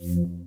Season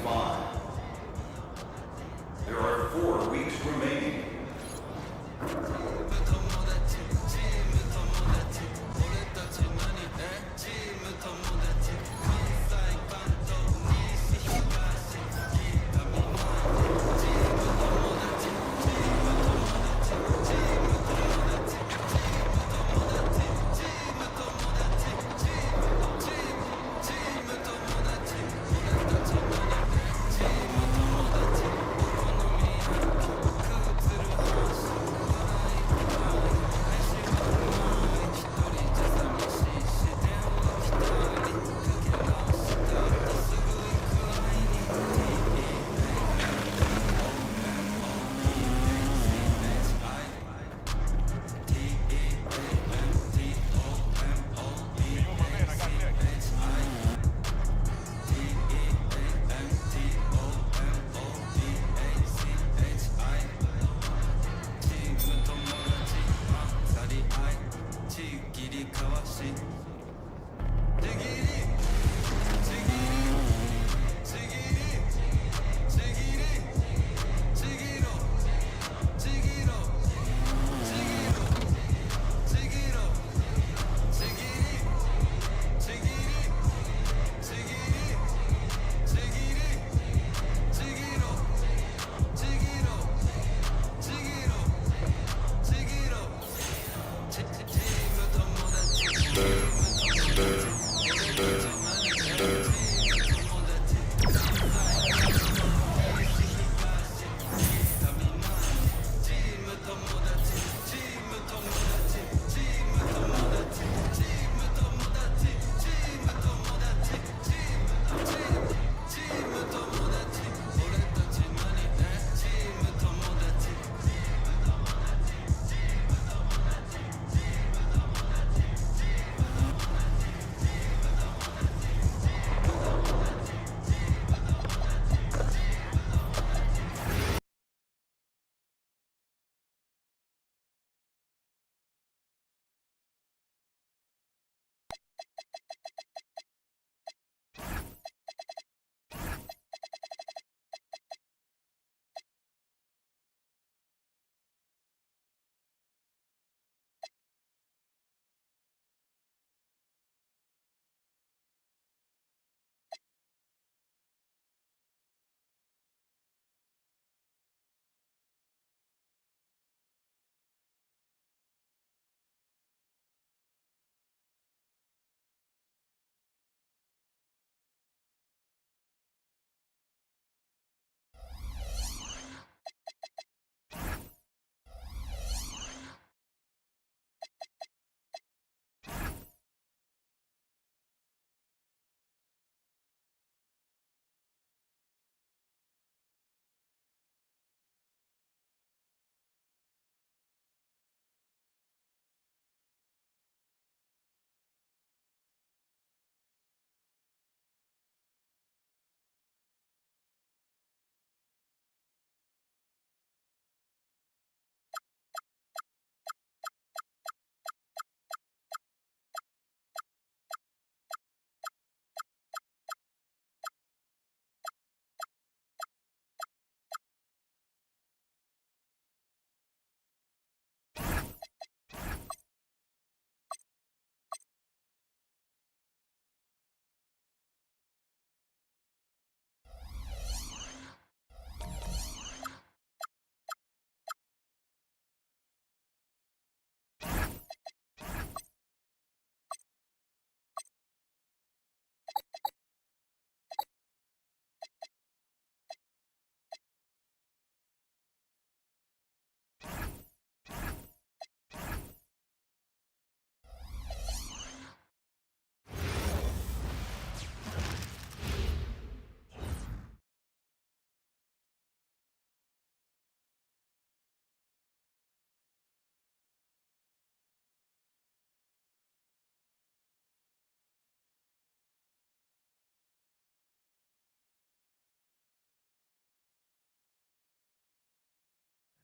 5. There are 4 weeks remaining.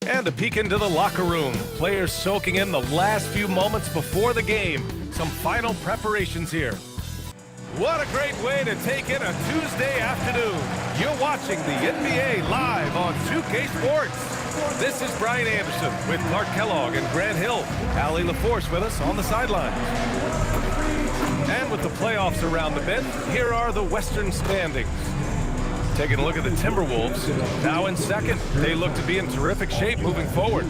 And a peek into the locker room. Players soaking in the last few moments before the game. Some final preparations here. What a great way to take in a Tuesday afternoon. You're watching the NBA live on 2K Sports. This is Brian Anderson with Clark Kellogg and Grant Hill. Allie LaForce with us on the sidelines. And with the playoffs around the bend, here are the Western standings. Taking a look at the Timberwolves, now in second. They look to be in terrific shape moving forward.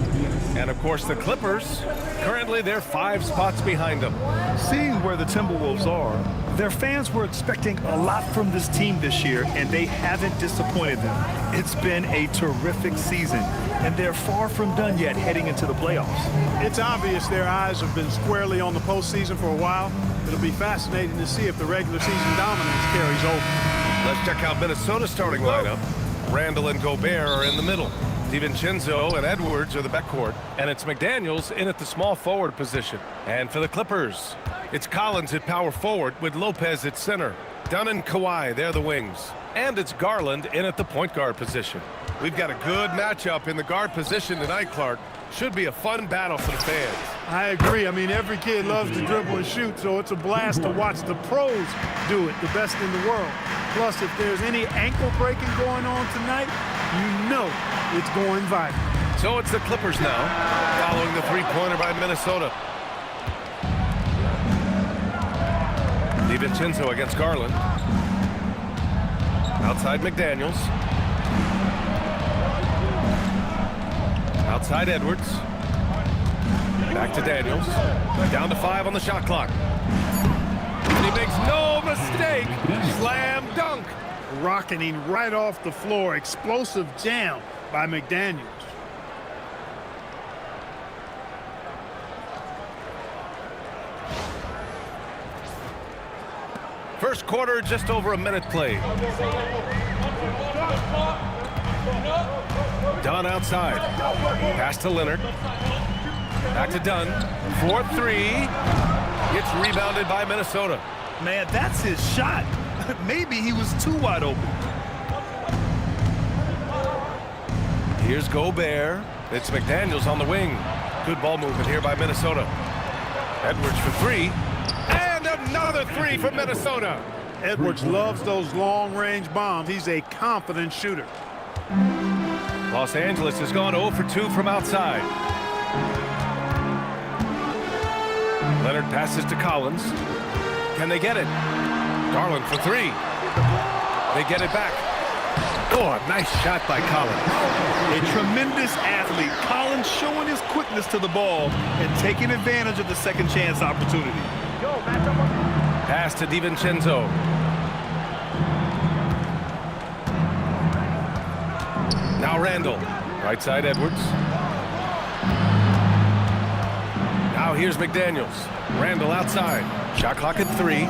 And of course the Clippers, currently they're 5 spots behind them. Seeing where the Timberwolves are, their fans were expecting a lot from this team this year, and they haven't disappointed them. It's been a terrific season, and they're far from done yet heading into the playoffs. It's obvious their eyes have been squarely on the postseason for a while. It'll be fascinating to see if the regular season dominance carries over. Let's check out Minnesota's starting lineup. Randall and Gobert are in the middle. DiVincenzo and Edwards are the backcourt. And it's McDaniels in at the small forward position. And for the Clippers, it's Collins at power forward with Lopez at center. Dunn and Kawhi, they're the wings. And it's Garland in at the point guard position. We've got a good matchup in the guard position tonight, Clark. Should be a fun battle for the fans. I agree. I mean, every kid loves to dribble and shoot, so it's a blast to watch the pros do it, the best in the world. Plus, if there's any ankle breaking going on tonight, you know it's going viral. So it's the Clippers now, following the three-pointer by Minnesota. DiVincenzo against Garland. Outside McDaniels. Outside Edwards. Back to Daniels. Down to 5 on the shot clock. And he makes no mistake. Slam dunk. Rocketing right off the floor. Explosive jam by McDaniels. First quarter, just over a minute played. Dunn outside. Pass to Leonard. Back to Dunn. 4-3. Gets rebounded by Minnesota. Man, that's his shot. Maybe he was too wide open. Here's Gobert. It's McDaniels on the wing. Good ball movement here by Minnesota. Edwards for 3. And another 3 for Minnesota. Edwards loves those long-range bombs. He's a confident shooter. Los Angeles has gone 0 for 2 from outside. Leonard passes to Collins. Can they get it? Garland for 3. They get it back. Oh, a nice shot by Collins. A tremendous athlete. Collins showing his quickness to the ball and taking advantage of the second chance opportunity. Pass to DiVincenzo. Now Randall. Right side Edwards. Now here's McDaniels. Randall outside. Shot clock at 3.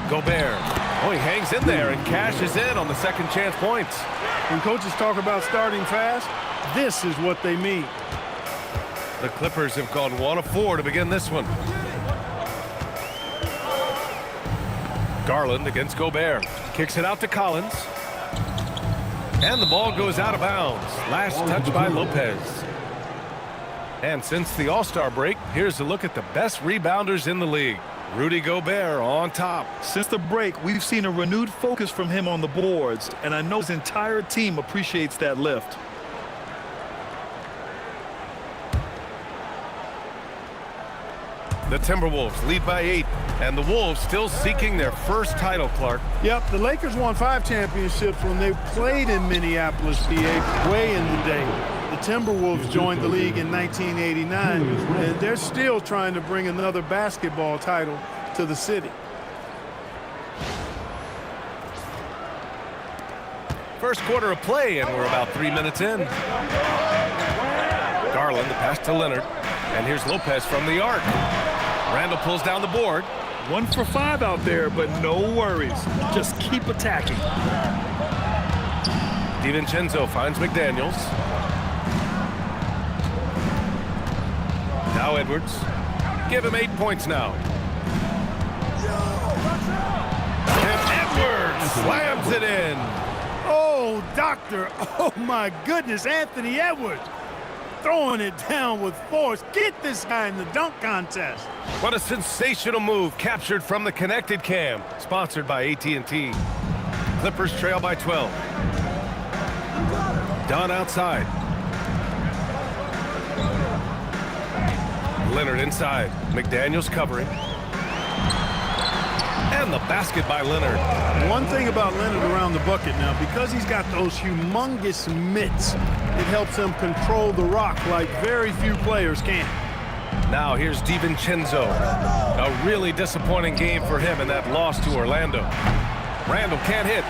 Gobert. Oh, he hangs in there and cashes in on the second chance points. When coaches talk about starting fast, this is what they mean. The Clippers have gone 1 of 4 to begin this one. Garland against Gobert. Kicks it out to Collins. And the ball goes out of bounds. Last touch by Lopez. And since the All-Star break, here's a look at the best rebounders in the league. Rudy Gobert on top. Since the break, we've seen a renewed focus from him on the boards, and I know his entire team appreciates that lift. The Timberwolves lead by 8, and the Wolves still seeking their first title, Clark. Yep, the Lakers won 5 championships when they played in Minneapolis, PA, way in the day. The Timberwolves joined the league in 1989, and they're still trying to bring another basketball title to the city. First quarter of play, and we're about 3 minutes in. Garland, the pass to Leonard, and here's Lopez from the arc. Randall pulls down the board. 1 for 5 out there, but no worries. Just keep attacking. DiVincenzo finds McDaniels. Now Edwards. Give him 8 points now. And Edwards slams it in. Oh, doctor. Oh, my goodness, Anthony Edwards. throwing it down with force. Get this guy in the dunk contest. What a sensational move captured from the connected cam. Sponsored by AT&T. Clippers trail by 12. Dunn outside. Leonard inside. McDaniels covering. And the basket by Leonard. One thing about Leonard around the bucket now, because he's got those humongous mitts, it helps him control the rock like very few players can. Now here's DiVincenzo. A really disappointing game for him in that loss to Orlando. Randall can't hit.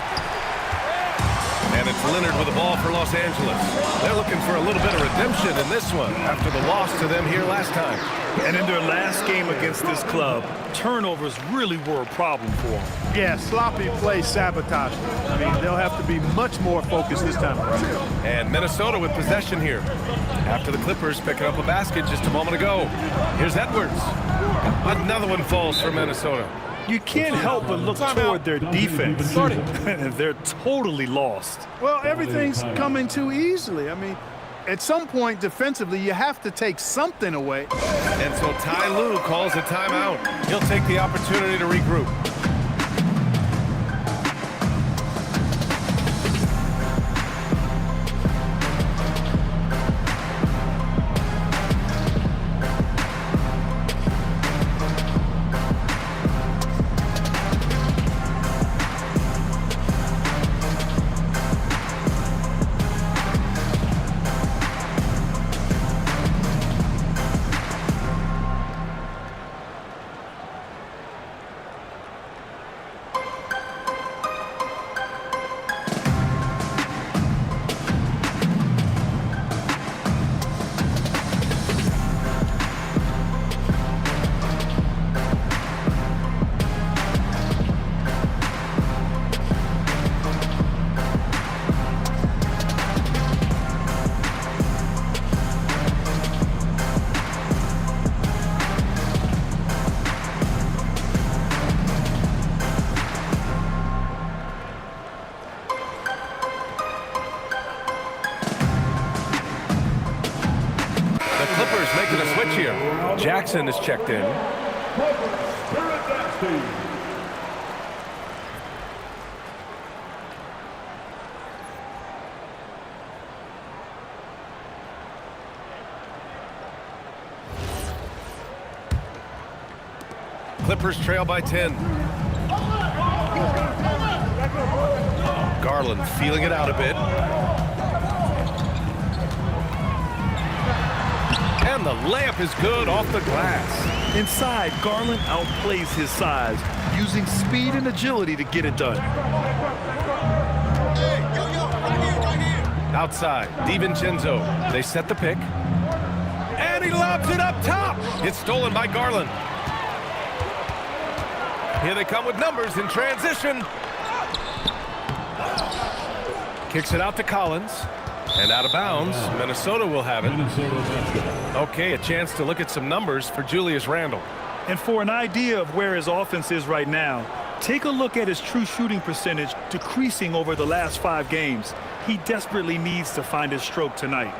And it's Leonard with the ball for Los Angeles. They're looking for a little bit of redemption in this one after the loss to them here last time. And in their last game against this club, turnovers really were a problem for them. Yeah, sloppy play sabotage. I mean, they'll have to be much more focused this time around. And Minnesota with possession here. After the Clippers picking up a basket just a moment ago. Here's Edwards. Another one falls for Minnesota. You can't help but look toward their defense. They're totally lost. Well, everything's coming too easily. I mean, at some point defensively, you have to take something away. And so Ty Lue calls a timeout. He'll take the opportunity to regroup. Making a switch here. Jackson is checked in. Clippers trail by 10. Garland feeling it out a bit. And the layup is good off the glass. Inside, Garland outplays his size, using speed and agility to get it done. Outside, DiVincenzo. They set the pick. And he lobs it up top. It's stolen by Garland. Here they come with numbers in transition. Kicks it out to Collins. And out of bounds, Minnesota will have it. Okay, a chance to look at some numbers for Julius Randle. And for an idea of where his offense is right now, take a look at his true shooting percentage decreasing over the last 5 games. He desperately needs to find his stroke tonight.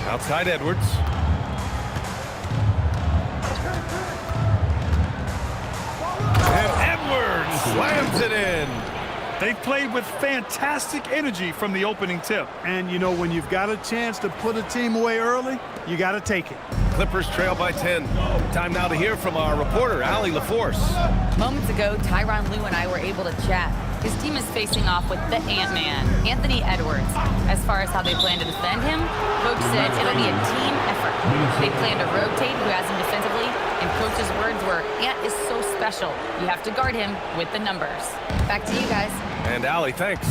Outside Edwards. Slams it in. They played with fantastic energy from the opening tip. And, you know, when you've got a chance to put a team away early, you got to take it. Clippers trail by 10. Time now to hear from our reporter, Allie LaForce. Moments ago, Tyronn Lue and I were able to chat. His team is facing off with the Ant-Man, Anthony Edwards. As far as how they plan to defend him, Coach said it'll be a team effort. They plan to rotate who has him defensively, and Coach's words were, Ant is so special. You have to guard him with the numbers. Back to you guys. And Allie, thanks.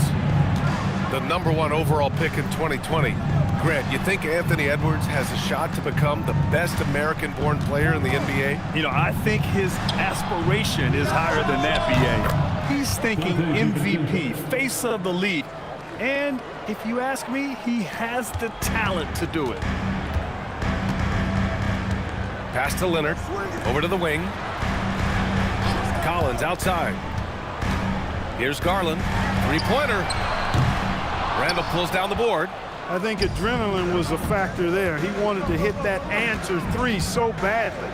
The #1 overall pick in 2020. Grant, you think Anthony Edwards has a shot to become the best American-born player in the NBA? You know, I think his aspiration is higher than that, BA. He's thinking MVP, face of the league. And if you ask me, he has the talent to do it. Pass to Leonard. Over to the wing. Collins outside. Here's Garland. Three-pointer. Randall pulls down the board. I think adrenaline was a factor there. He wanted to hit that answer three so badly.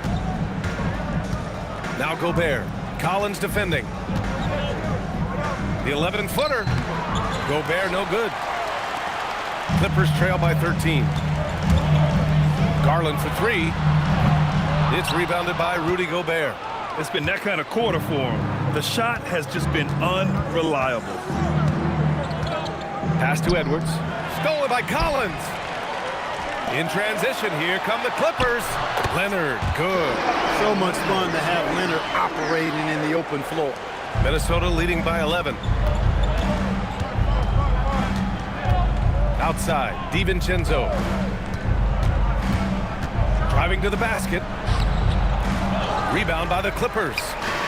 Now Gobert. Collins defending. The 11-footer. Gobert no good. Clippers trail by 13. Garland for three. It's rebounded by Rudy Gobert. It's been that kind of quarter for him. The shot has just been unreliable. Pass to Edwards. Stolen by Collins. In transition, here come the Clippers. Leonard, good. So much fun to have Leonard operating in the open floor. Minnesota leading by 11. Outside, DiVincenzo. Driving to the basket. Rebound by the Clippers.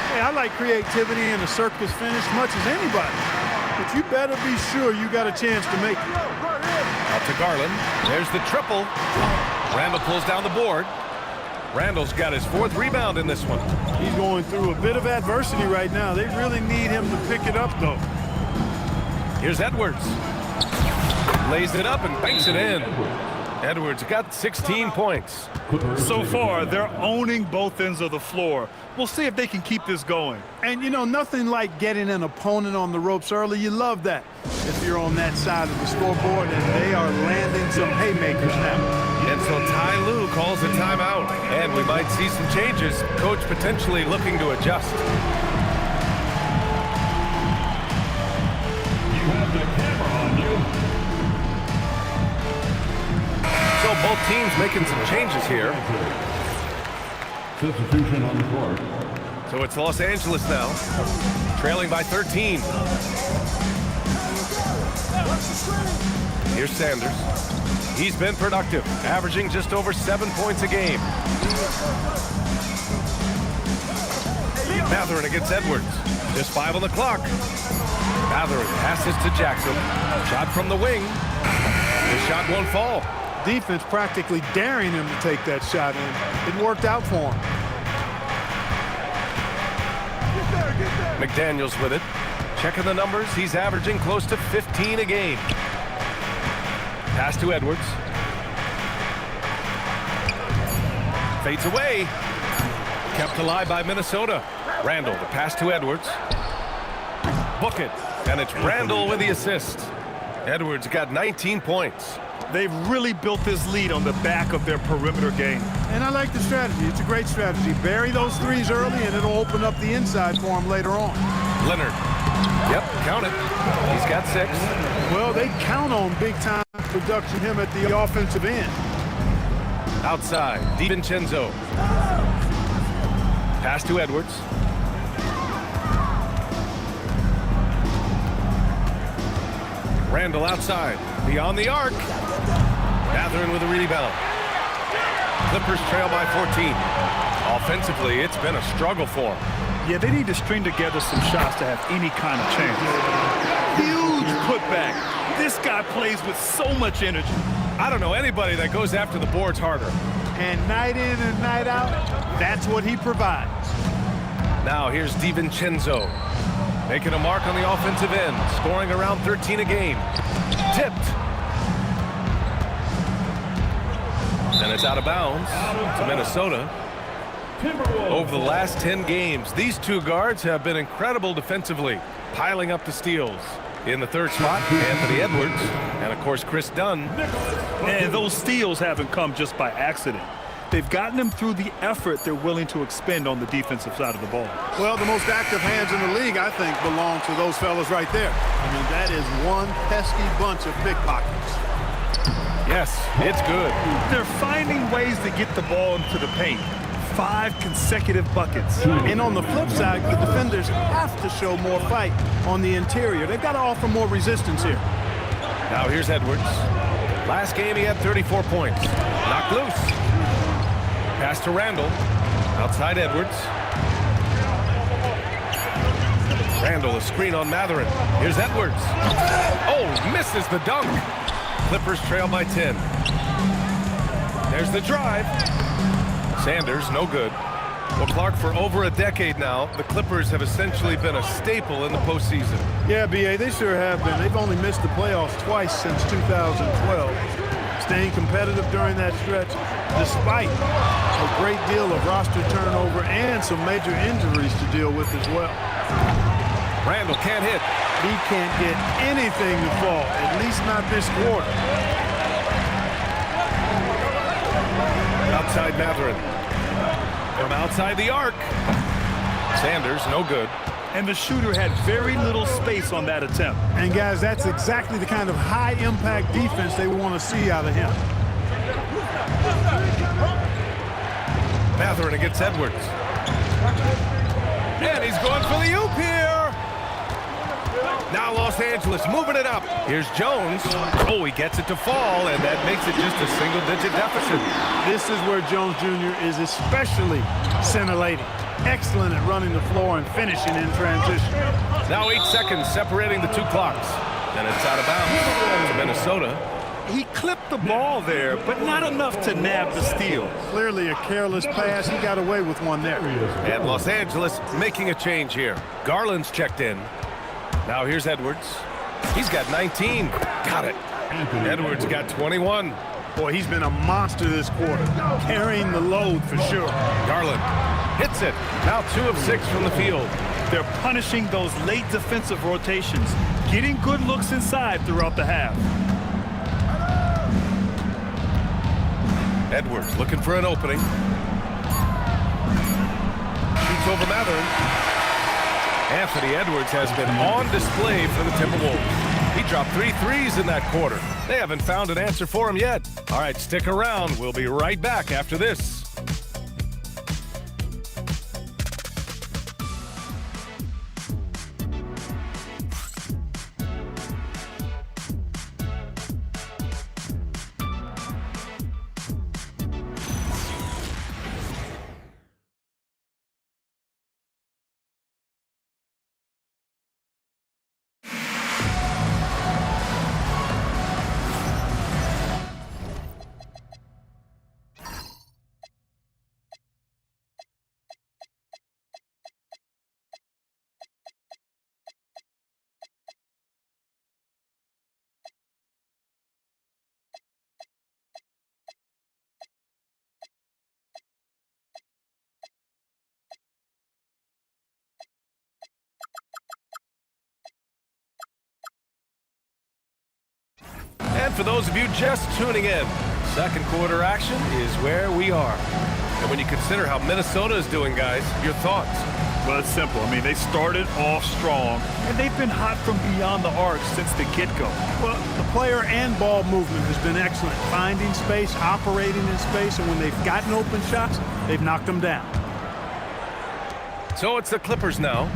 Hey, I like creativity in a circus finish much as anybody. But you better be sure you got a chance to make it. Out to Garland. There's the triple. Randall pulls down the board. Randall's got his fourth rebound in this one. He's going through a bit of adversity right now. They really need him to pick it up, though. Here's Edwards. Lays it up and banks it in. Edwards got 16 points. So far, they're owning both ends of the floor. We'll see if they can keep this going. And, you know, nothing like getting an opponent on the ropes early. You love that if you're on that side of the scoreboard, and they are landing some haymakers now. And so Ty Lue calls a timeout. And we might see some changes. Coach potentially looking to adjust. You have the camera on you. So both teams making some changes here. Substitution on the court. So it's Los Angeles now, trailing by 13. Here's Sanders. He's been productive, averaging just over 7 points a game. Mathurin against Edwards. Just 5 on the clock. Mathurin passes to Jackson. Shot from the wing. His shot won't fall. Defense practically daring him to take that shot, and it worked out for him. McDaniels with it. Checking the numbers. He's averaging close to 15 a game. Pass to Edwards. Fades away. Kept alive by Minnesota. Randall, the pass to Edwards. Book it. And it's Randall with the assist. Edwards got 19 points. They've really built this lead on the back of their perimeter game. And I like the strategy. It's a great strategy. Bury those threes early, and it'll open up the inside for him later on. Leonard. Yep, count it. He's got 6. Well, they count on big-time production him at the offensive end. Outside, DiVincenzo. Pass to Edwards. Randall outside. Beyond the arc. Mathurin with a rebound. Clippers trail by 14. Offensively, it's been a struggle for them. Yeah, they need to string together some shots to have any kind of chance. Huge putback. This guy plays with so much energy. I don't know anybody that goes after the boards harder. And night in and night out, that's what he provides. Now here's DiVincenzo. Making a mark on the offensive end. Scoring around 13 a game. Tipped. And it's out of bounds to Minnesota. Over the last 10 games, these two guards have been incredible defensively, piling up the steals. In the third spot, Anthony Edwards, and of course Chris Dunn. And those steals haven't come just by accident. They've gotten them through the effort they're willing to expend on the defensive side of the ball. Well, the most active hands in the league, I think, belong to those fellas right there. I mean, that is one pesky bunch of pickpockets. Yes, it's good. They're finding ways to get the ball into the paint. 5 consecutive buckets. And on the flip side, the defenders have to show more fight on the interior. They've got to offer more resistance here. Now here's Edwards. Last game he had 34 points. Knocked loose. Pass to Randall. Outside Edwards. Randall, a screen on Mathurin. Here's Edwards. Oh, misses the dunk. Clippers trail by 10. There's the drive. Sanders, no good. Well, Clark, for over a decade now, the Clippers have essentially been a staple in the postseason. Yeah, B.A., they sure have been. They've only missed the playoffs twice since 2012. Staying competitive during that stretch, despite a great deal of roster turnover and some major injuries to deal with as well. Randall can't hit. He can't get anything to fall, at least not this quarter. Outside Matherin. From outside the arc. Sanders, no good. And the shooter had very little space on that attempt. And guys, that's exactly the kind of high-impact defense they want to see out of him. Matherin against Edwards. And he's going for the oop here. Now Los Angeles moving it up. Here's Jones. Oh, he gets it to fall, and that makes it just a single-digit deficit. This is where Jones Jr. is especially scintillating. Excellent at running the floor and finishing in transition. Now 8 seconds separating the two clocks. And it's out of bounds to Minnesota. He clipped the ball there, but not enough to nab the steal. Clearly a careless pass. He got away with one there. And Los Angeles making a change here. Garland's checked in. Now here's Edwards. He's got 19. Got it. Edwards got 21. Boy, he's been a monster this quarter, carrying the load for sure. Garland hits it. Now 2 of 6 from the field. They're punishing those late defensive rotations, getting good looks inside throughout the half. Edwards looking for an opening. Shoots over Matherin. Anthony Edwards has been on display for the Timberwolves. He dropped 3 threes in that quarter. They haven't found an answer for him yet. All right, stick around. We'll be right back after this. And for those of you just tuning in, second quarter action is where we are. And when you consider how Minnesota is doing, guys, your thoughts? Well, it's simple. I mean, they started off strong, and they've been hot from beyond the arc since the get-go. Well, the player and ball movement has been excellent. Finding space, operating in space, and when they've gotten open shots, they've knocked them down. So it's the Clippers now.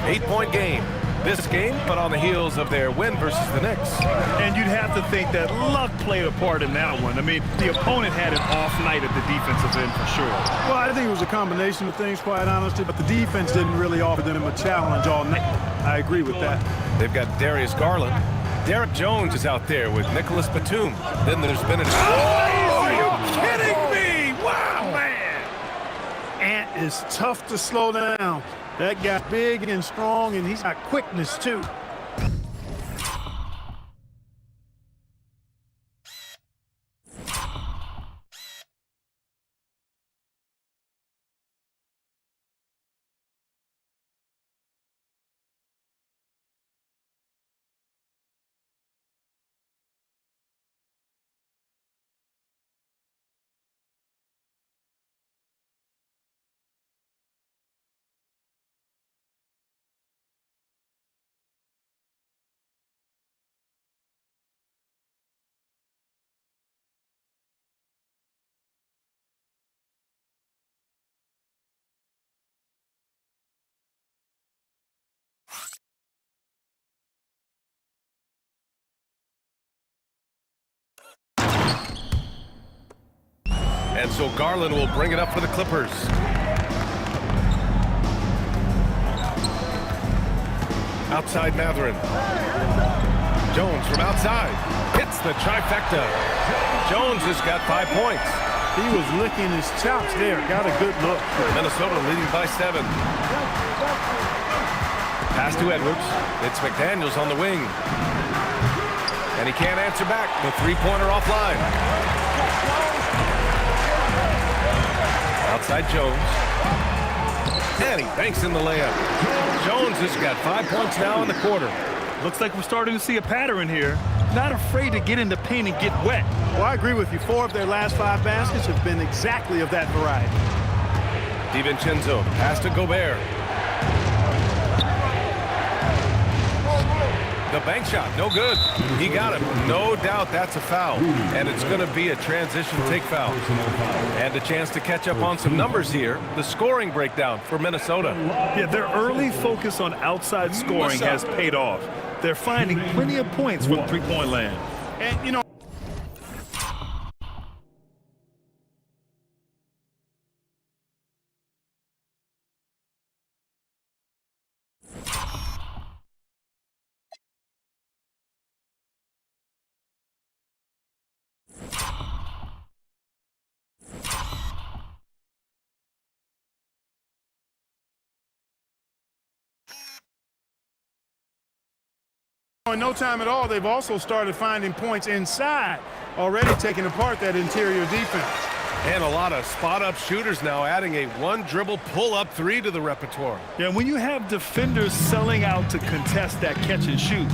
8-point game. This game, but on the heels of their win versus the Knicks. And you'd have to think that luck played a part in that one. I mean, the opponent had an off night at the defensive end for sure. Well, I think it was a combination of things, quite honestly, but the defense didn't really offer them a challenge all night. I agree with that. They've got Darius Garland. Derek Jones is out there with Nicholas Batum. Then there's been Oh, are you kidding me? Wow, man. Ant is tough to slow down. That guy's big and strong, and he's got quickness, too. And so Garland will bring it up for the Clippers. Outside Matherin. Jones from outside. Hits the trifecta. Jones has got 5 points. He was licking his chops there. Got a good look. Minnesota leading by 7. Pass to Edwards. It's McDaniels on the wing. And he can't answer back. The three-pointer offline. Outside Jones. And he banks in the layup. Jones has got 5 points now in the quarter. Looks like we're starting to see a pattern here. Not afraid to get in the paint and get wet. Well, I agree with you. 4 of their last 5 baskets have been exactly of that variety. DiVincenzo, pass to Gobert. The bank shot, no good. He got it. No doubt that's a foul. And it's going to be a transition take foul. And a chance to catch up on some numbers here. The scoring breakdown for Minnesota. Yeah, their early focus on outside scoring has paid off. They're finding plenty of points from three-point land. And, you know, in no time at all, they've also started finding points inside, already taking apart that interior defense. And a lot of spot-up shooters now, adding a one-dribble pull-up 3 to the repertoire. Yeah, when you have defenders selling out to contest that catch and shoot,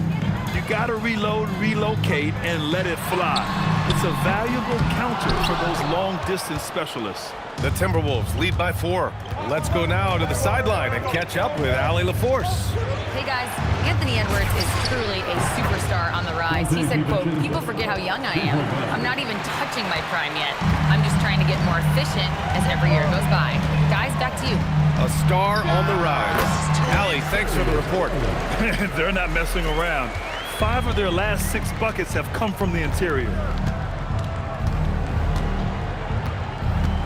you got to reload, relocate, and let it fly. It's a valuable counter for those long-distance specialists. The Timberwolves lead by 4. Let's go now to the sideline and catch up with Allie LaForce. Hey guys, Anthony Edwards is truly a superstar on the rise. He said, quote, "People forget how young I am. I'm not even touching my prime yet. I'm just trying to get more efficient as every year goes by." Guys, back to you. A star on the rise. Allie, thanks for the report. They're not messing around. 5 of their last 6 buckets have come from the interior.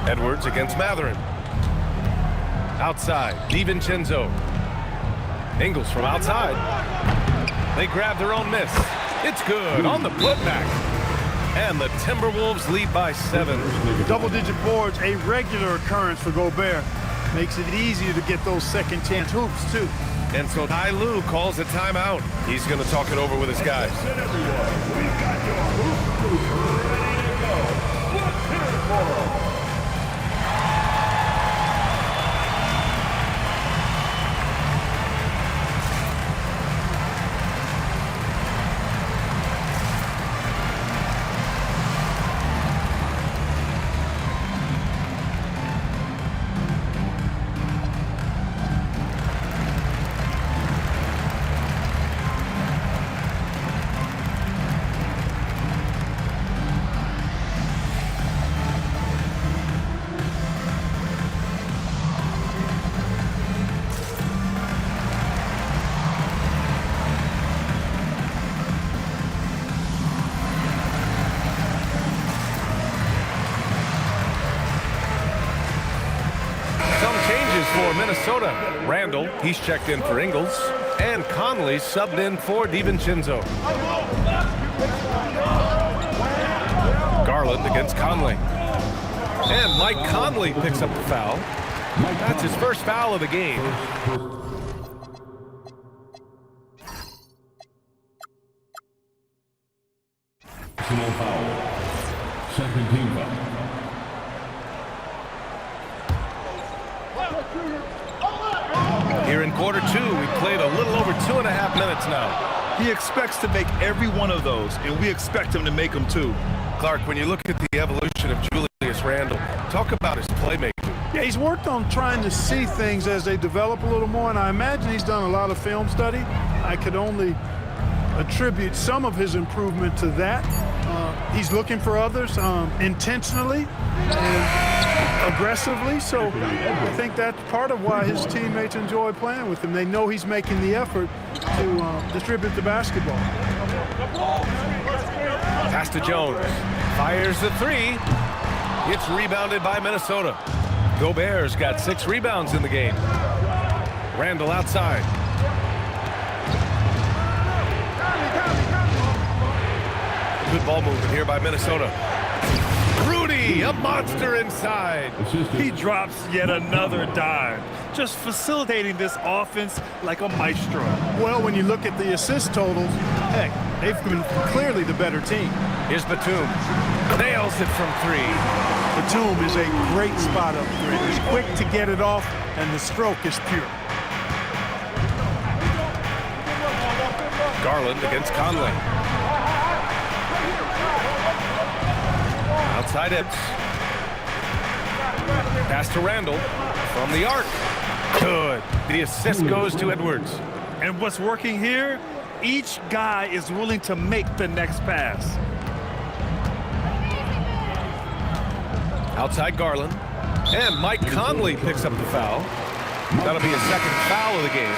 Edwards against Matherin. Outside, DiVincenzo. Ingles from outside. They grab their own miss. It's good on the putback. And the Timberwolves lead by 7. Double-digit boards, a regular occurrence for Gobert. Makes it easier to get those second-chance hoops, too. And so Ty Lue calls a timeout. He's going to talk it over with his guys. For Minnesota, Randall, he's checked in for Ingles, and Conley subbed in for DiVincenzo. Garland against Conley. And Mike Conley picks up the foul. That's his first foul of the game. Personal foul. Second team foul. Here in quarter 2, we played a little over 2.5 minutes now. He expects to make every one of those, and we expect him to make them too. Clark, when you look at the evolution of Julius Randle, talk about his playmaking. Yeah, he's worked on trying to see things as they develop a little more, and I imagine he's done a lot of film study. I could only attribute some of his improvement to that. He's looking for others intentionally and aggressively, so I think that's part of why his teammates enjoy playing with him. They know he's making the effort to distribute the basketball. Pass to Jones. Fires the 3. It's rebounded by Minnesota. Gobert's got 6 rebounds in the game. Randall outside. Good ball movement here by Minnesota. Rudy three, a monster inside. He drops yet another dime, just facilitating this offense like a maestro. Well, when you look at the assist totals, heck, they've been clearly the better team. Here's Batum. Nails it from three. Batum is a great spot up three. He's quick to get it off, and the stroke is pure. Garland against Conley. Outside it. Pass to Randall from the arc. Good. The assist goes to Edwards. And what's working here? Each guy is willing to make the next pass. Outside Garland. And Mike Conley picks up the foul. That'll be his second foul of the game.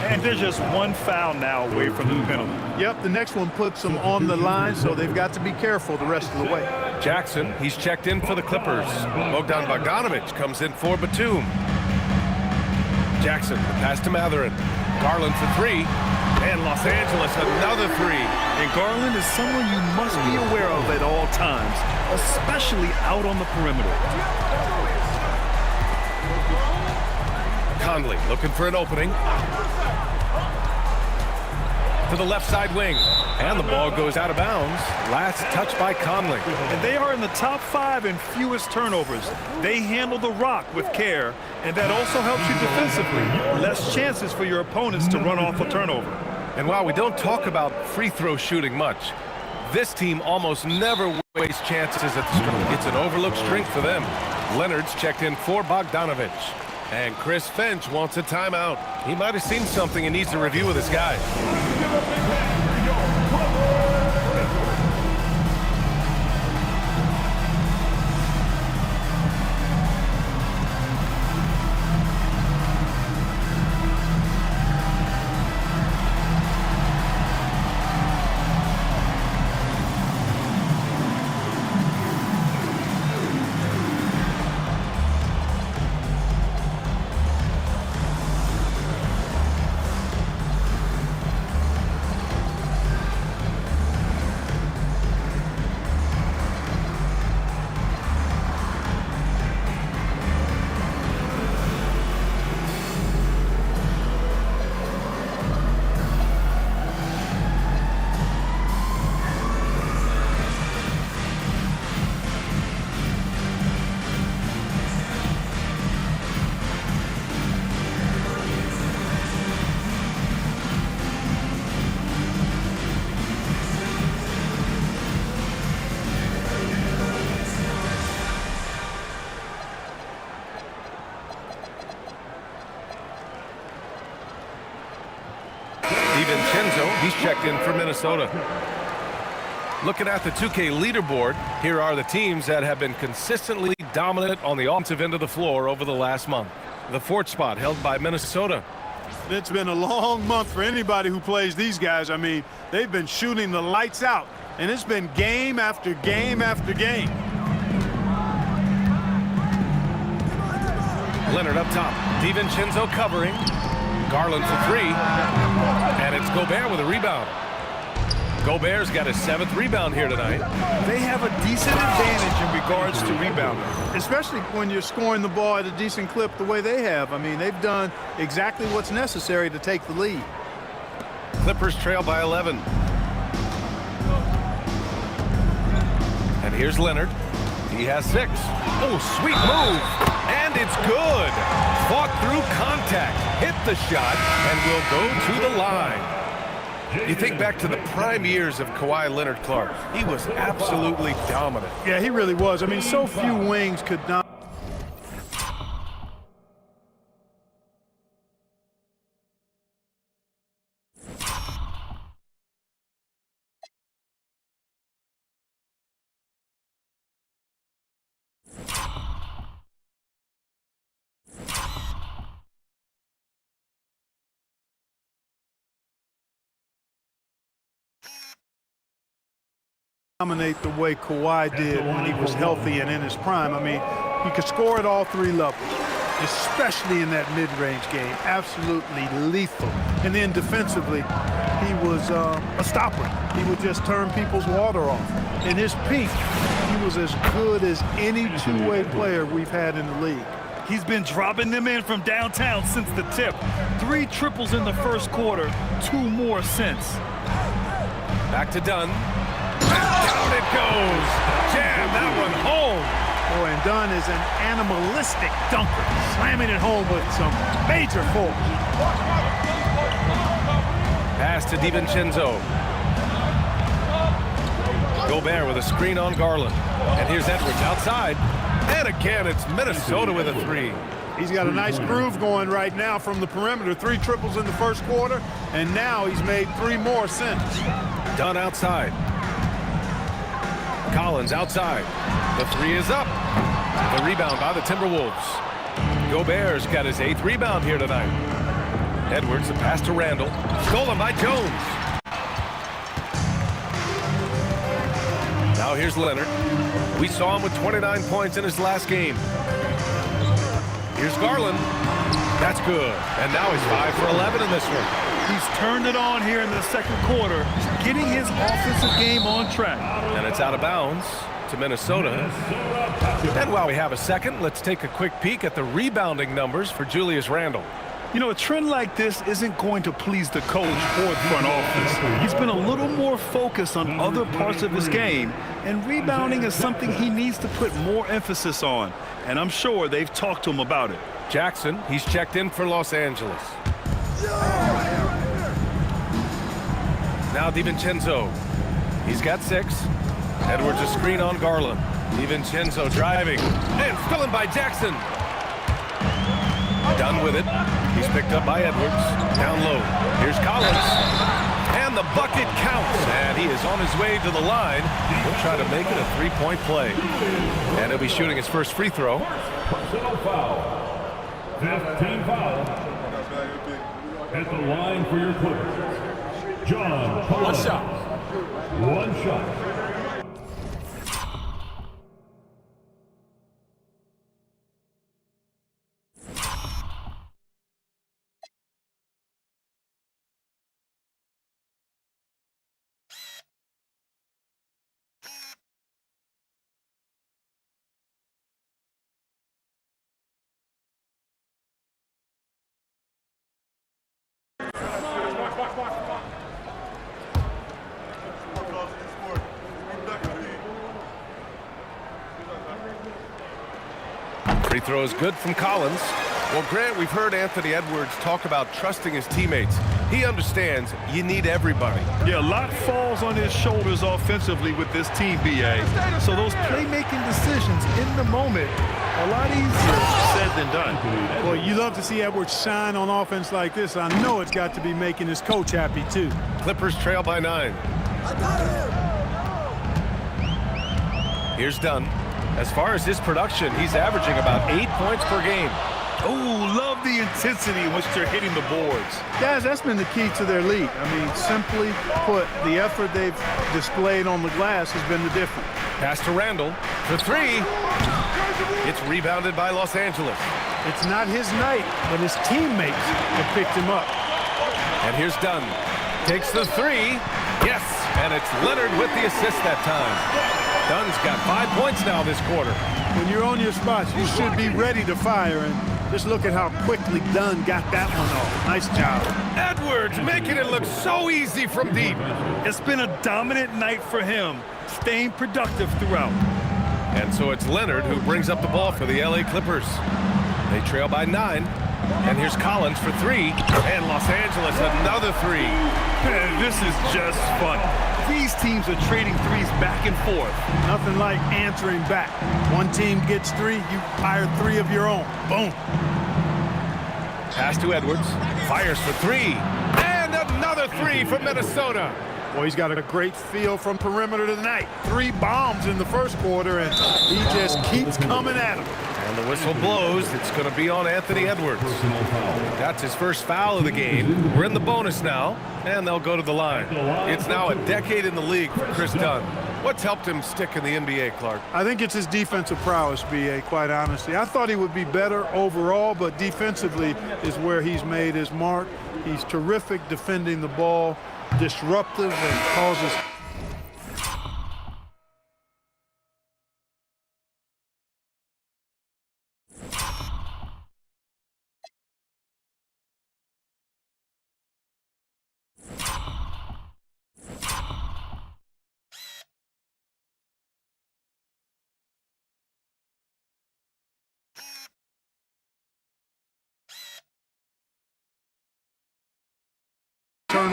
And there's just one foul now away from the penalty. Yep, the next one puts them on the line, so they've got to be careful the rest of the way. Jackson, he's checked in for the Clippers. Bogdan Bogdanovic comes in for Batum. Jackson, the pass to Matherin. Garland for three. And Los Angeles, another three. And Garland is someone you must be aware of at all times, especially out on the perimeter. Conley looking for an opening. To the left side wing. And the ball goes out of bounds. Last touch by Conley. And they are in the top 5 in fewest turnovers. They handle the rock with care, and that also helps you defensively. Less chances for your opponents to run off a turnover. And while we don't talk about free throw shooting much, this team almost never wastes chances at the string. It's an overlooked strength for them. Leonard's checked in for Bogdanovic. And Chris Finch wants a timeout. He might have seen something and needs to review with his guys. DiVincenzo, he's checked in for Minnesota. Looking at the 2K leaderboard, here are the teams that have been consistently dominant on the offensive end of the floor over the last month. The 4th spot held by Minnesota. It's been a long month for anybody who plays these guys. I mean, they've been shooting the lights out, and it's been game after game after game. Leonard up top. DiVincenzo covering. Garland for three. And it's Gobert with a rebound. Gobert's got his 7th rebound here tonight. They have a decent advantage in regards to rebounding, especially when you're scoring the ball at a decent clip the way they have. I mean, they've done exactly what's necessary to take the lead. Clippers trail by 11. And here's Leonard. He has 6. Oh, sweet move. And it's good. Fought through contact, hit the shot, and will go to the line. You think back to the prime years of Kawhi Leonard Clark. He was absolutely dominant. Yeah, he really was. I mean, so few wings could not. Dominate the way Kawhi did when he was healthy and in his prime. I mean, he could score at all 3 levels, especially in that mid-range game. Absolutely lethal. And then defensively, he was a stopper. He would just turn people's water off. In his peak, he was as good as any two-way player we've had in the league. He's been dropping them in from downtown since the tip. 3 triples in the first quarter, 2 more since. Back to Dunn. And down it goes. Jam that one home. Boy, and Dunn is an animalistic dunker, slamming it home with some major force. Pass to DiVincenzo. Gobert with a screen on Garland. And here's Edwards outside. And again, it's Minnesota with a 3. He's got a nice groove going right now from the perimeter. 3 triples in the first quarter, and now he's made 3 more since. Dunn outside. Collins outside. The 3 is up. The rebound by the Timberwolves. Gobert's got his 8th rebound here tonight. Edwards, the pass to Randall. Stolen by Jones. Now here's Leonard. We saw him with 29 points in his last game. Here's Garland. That's good. And now he's 5 for 11 in this one. He's turned it on here in the second quarter, getting his offensive game on track. And it's out of bounds to Minnesota. And while we have a second, let's take a quick peek at the rebounding numbers for Julius Randle. You know, a trend like this isn't going to please the coach or the front office. He's been a little more focused on other parts of his game, and rebounding is something he needs to put more emphasis on. And I'm sure they've talked to him about it. Jackson, he's checked in for Los Angeles. Now DiVincenzo. He's got 6. Edwards a screen on Garland. DiVincenzo driving. And stolen by Jackson. Done with it. He's picked up by Edwards. Down low. Here's Collins. And the bucket counts. And he is on his way to the line. He'll try to make it a 3-point play. And he'll be shooting his first free throw. Personal foul. 15 foul. At the line for your Clippers, John Collins. 1 shot. 1 shot. Free throw is good from Collins. Well, Grant, we've heard Anthony Edwards talk about trusting his teammates. He understands you need everybody. Yeah, a lot falls on his shoulders offensively with this team, BA. So those playmaking decisions in the moment, a lot easier said than done. Well, you love to see Edwards shine on offense like this. I know it's got to be making his coach happy, too. Clippers trail by 9. Here's Dunn. As far as his production, he's averaging about 8 points per game. Oh, love the intensity in which they're hitting the boards. Guys, that's been the key to their lead. I mean, simply put, the effort they've displayed on the glass has been the difference. Pass to Randall for 3. It's rebounded by Los Angeles. It's not his night, but his teammates have picked him up. And here's Dunn. Takes the 3. Yes, and it's Leonard with the assist that time. Dunn's got 5 points now this quarter. When you're on your spots, you should be ready to fire, and just look at how quickly Dunn got that one off. Nice job. Edwards making it look so easy from deep. It's been a dominant night for him, staying productive throughout. And so it's Leonard who brings up the ball for the LA Clippers. They trail by 9. And here's Collins for 3. And Los Angeles another 3. Man, this is just fun. These teams are trading threes back and forth. Nothing like answering back. One team gets 3, you fire 3 of your own. Boom. Pass to Edwards. Fires for 3. And another 3 from Minnesota. Well, he's got a great feel from perimeter tonight. 3 bombs in the first quarter, and he just keeps coming at him. And the whistle blows. It's going to be on Anthony Edwards. That's his first foul of the game. We're in the bonus now, and they'll go to the line. It's now a decade in the league for Chris Dunn. What's helped him stick in the NBA, Clark? I think it's his defensive prowess, B.A., quite honestly. I thought he would be better overall, but defensively is where he's made his mark. He's terrific defending the ball, disruptive, and causes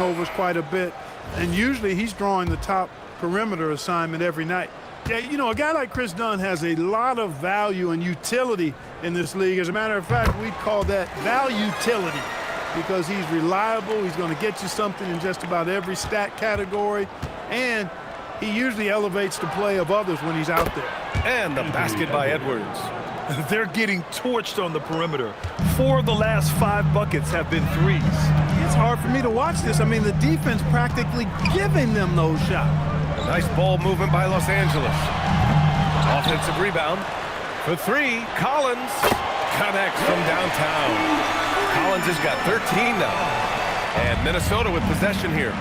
turnovers quite a bit, and usually he's drawing the top perimeter assignment every night. Yeah, you know, a guy like Chris Dunn has a lot of value and utility in this league. As a matter of fact, we'd call that value-utility because he's reliable. He's going to get you something in just about every stat category, and he usually elevates the play of others when he's out there. And the basket by Edwards. They're getting torched on the perimeter. 4 of the last 5 buckets have been threes. It's hard for me to watch this. I mean, the defense practically giving them those shots. A nice ball movement by Los Angeles. Offensive rebound. For 3, Collins connects from downtown. Collins has got 13 now. And Minnesota with possession here.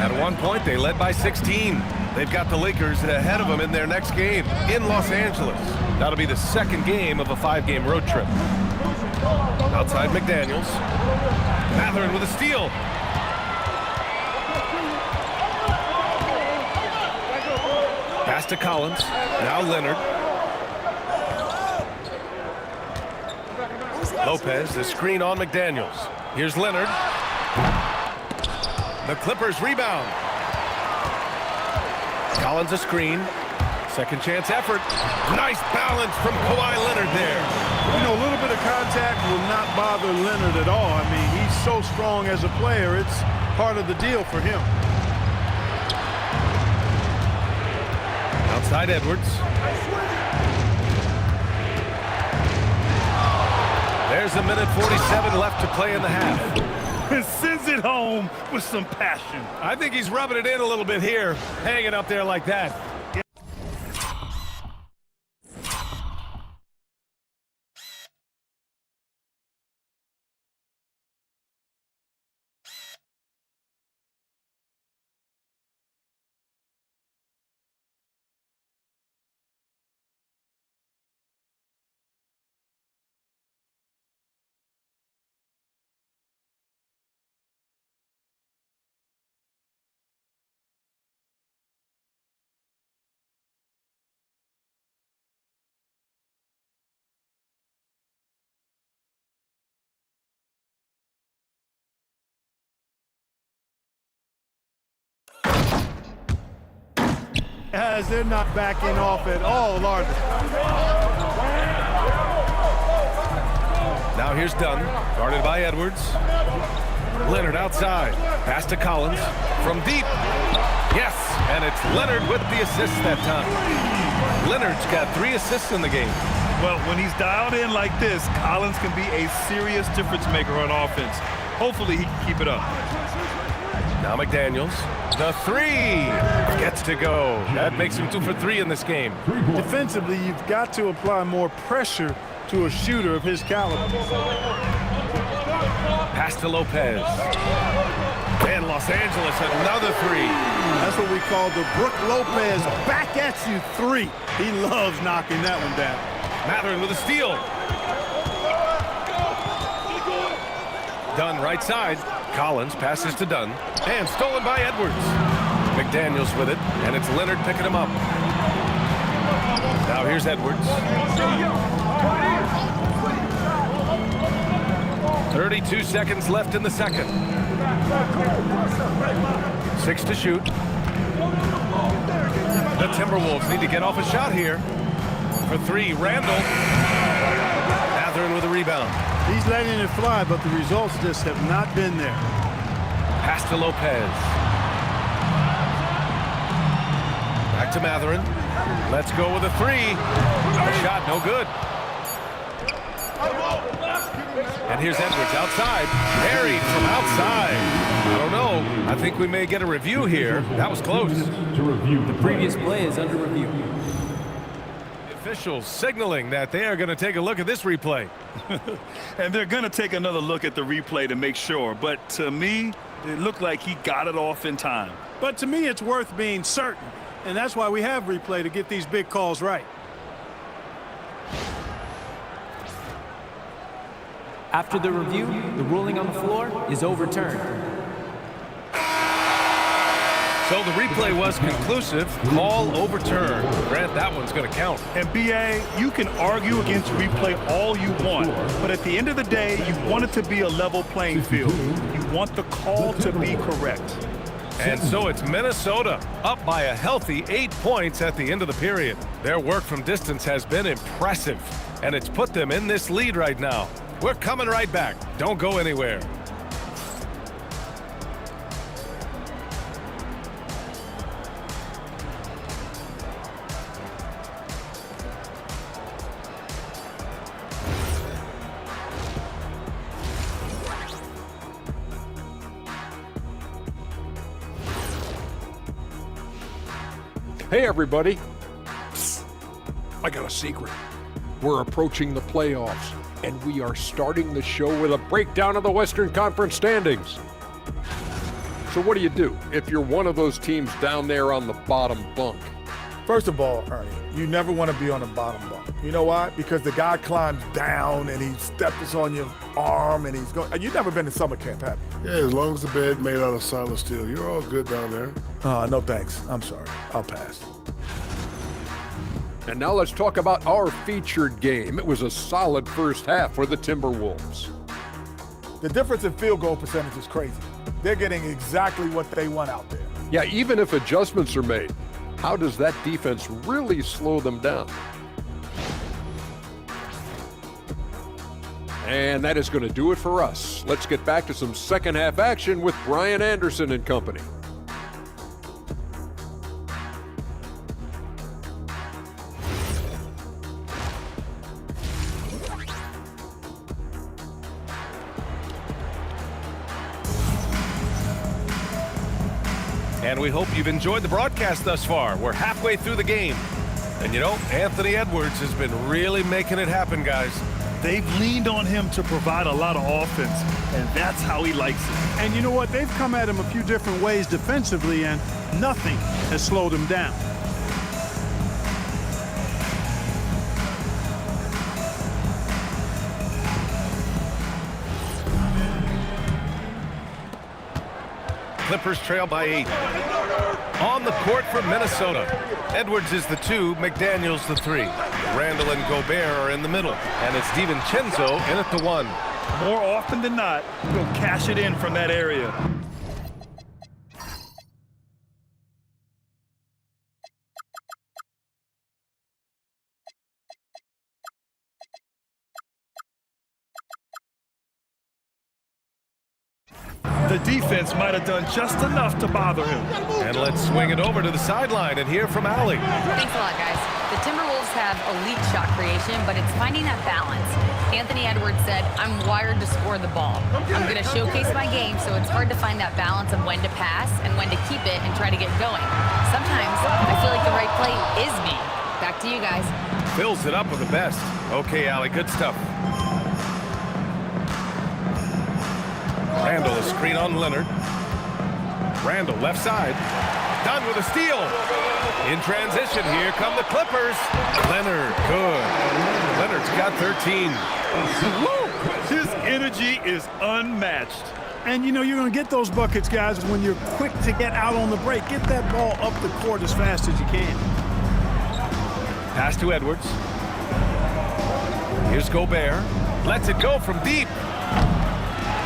At one point, they led by 16. They've got the Lakers ahead of them in their next game in Los Angeles. That'll be the second game of a 5-game road trip. Outside McDaniels. Mathurin with a steal. Pass to Collins. Now Leonard. Lopez, the screen on McDaniels. Here's Leonard. The Clippers rebound. Collins a screen. Second chance effort. Nice balance from Kawhi Leonard there. You know, a little bit of contact will not bother Leonard at all. I mean, he's so strong as a player. It's part of the deal for him. Outside Edwards. There's a minute 47 left to play in the half. And sends it home with some passion. I think he's rubbing it in a little bit here, hanging up there like that. As they're not backing off at all, are they? Now here's Dunn, guarded by Edwards. Leonard outside. Pass to Collins from deep. Yes, and it's Leonard with the assist that time. Leonard's got 3 assists in the game. Well, when he's dialed in like this, Collins can be a serious difference maker on offense. Hopefully he can keep it up. Now McDaniels. The 3 gets to go. That makes him 2 for 3 in this game. Defensively, you've got to apply more pressure to a shooter of his caliber. Pass to Lopez. And Los Angeles, another 3. That's what we call the Brook Lopez back at you 3. He loves knocking that one down. Mathurin with a steal. Dunn right side. Collins passes to Dunn. And stolen by Edwards. McDaniels with it. And it's Leonard picking him up. Now here's Edwards. 32 seconds left in the second. 6 to shoot. The Timberwolves need to get off a shot here. For 3, Randall. Mathurin with a rebound. He's letting it fly, but the results just have not been there. Pass to Lopez. Back to Mathurin. Let's go with a 3. The shot, no good. And here's Edwards outside. Buried from outside. I don't know. I think we may get a review here. That was close. To review The previous play is under review. Officials signaling that they are going to take a look at this replay. And they're going to take another look at the replay to make sure. But to me, it looked like he got it off in time. But to me, it's worth being certain. And that's why we have replay, to get these big calls right. After the review, the ruling on the floor is overturned. So the replay was conclusive. Call overturned. Grant, that one's going to count. And BA, you can argue against replay all you want, but at the end of the day, you want it to be a level playing field. You want the call to be correct. And so it's Minnesota up by a healthy 8 points at the end of the period. Their work from distance has been impressive, and it's put them in this lead right now. We're coming right back. Don't go anywhere. Hey everybody, I got a secret. We're approaching the playoffs, and we are starting the show with a breakdown of the Western Conference standings. So what do you do if you're one of those teams down there on the bottom bunk? First of all, Ernie, you never want to be on the bottom bunk. You know why? Because the guy climbs down and he steps on your arm and he's going. You've never been to summer camp, have you? Yeah, as long as the bed made out of solid steel, you're all good down there. No thanks. I'm sorry. I'll pass. And now let's talk about our featured game. It was a solid first half for the Timberwolves. The difference in field goal percentage is crazy. They're getting exactly what they want out there. Yeah, even if adjustments are made, how does that defense really slow them down? And that is going to do it for us. Let's get back to some second half action with Brian Anderson and company. And we hope you've enjoyed the broadcast thus far. We're halfway through the game. And you know, Anthony Edwards has been really making it happen, guys. They've leaned on him to provide a lot of offense, and that's how he likes it. And you know what? They've come at him a few different ways defensively, and nothing has slowed him down. Clippers trail by 8. On the court for Minnesota. Edwards is the 2, McDaniels the 3. Randall and Gobert are in the middle, and it's DiVincenzo in at the 1. More often than not, he'll cash it in from that area. The defense might have done just enough to bother him. And let's swing it over to the sideline and hear from Allie. Thanks a lot, guys. The Timberwolves have elite shot creation, but it's finding that balance. Anthony Edwards said, I'm wired to score the ball. I'm going to showcase my game, so it's hard to find that balance of when to pass and when to keep it and try to get going. Sometimes I feel like the right play is me. Back to you guys. Fills it up with the best. Okay, Allie, good stuff. Randall, a screen on Leonard. Randall, left side. Done with a steal. In transition, here come the Clippers. Leonard, good. Leonard's got 13. His energy is unmatched. And you know, you're going to get those buckets, guys, when you're quick to get out on the break. Get that ball up the court as fast as you can. Pass to Edwards. Here's Gobert. Lets it go from deep.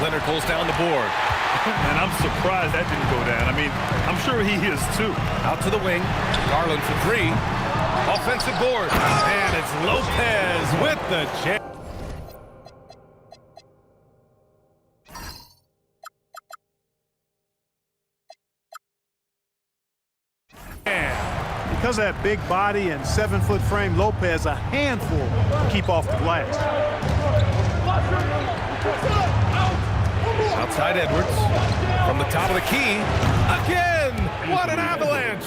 Leonard pulls down the board. And I'm surprised that didn't go down. I mean, I'm sure he is too. Out to the wing. Garland for 3. Offensive board. And it's Lopez with the chance. Because of that big body and 7-foot frame, Lopez a handful to keep off the glass. Outside Edwards. From the top of the key. Again! What an avalanche!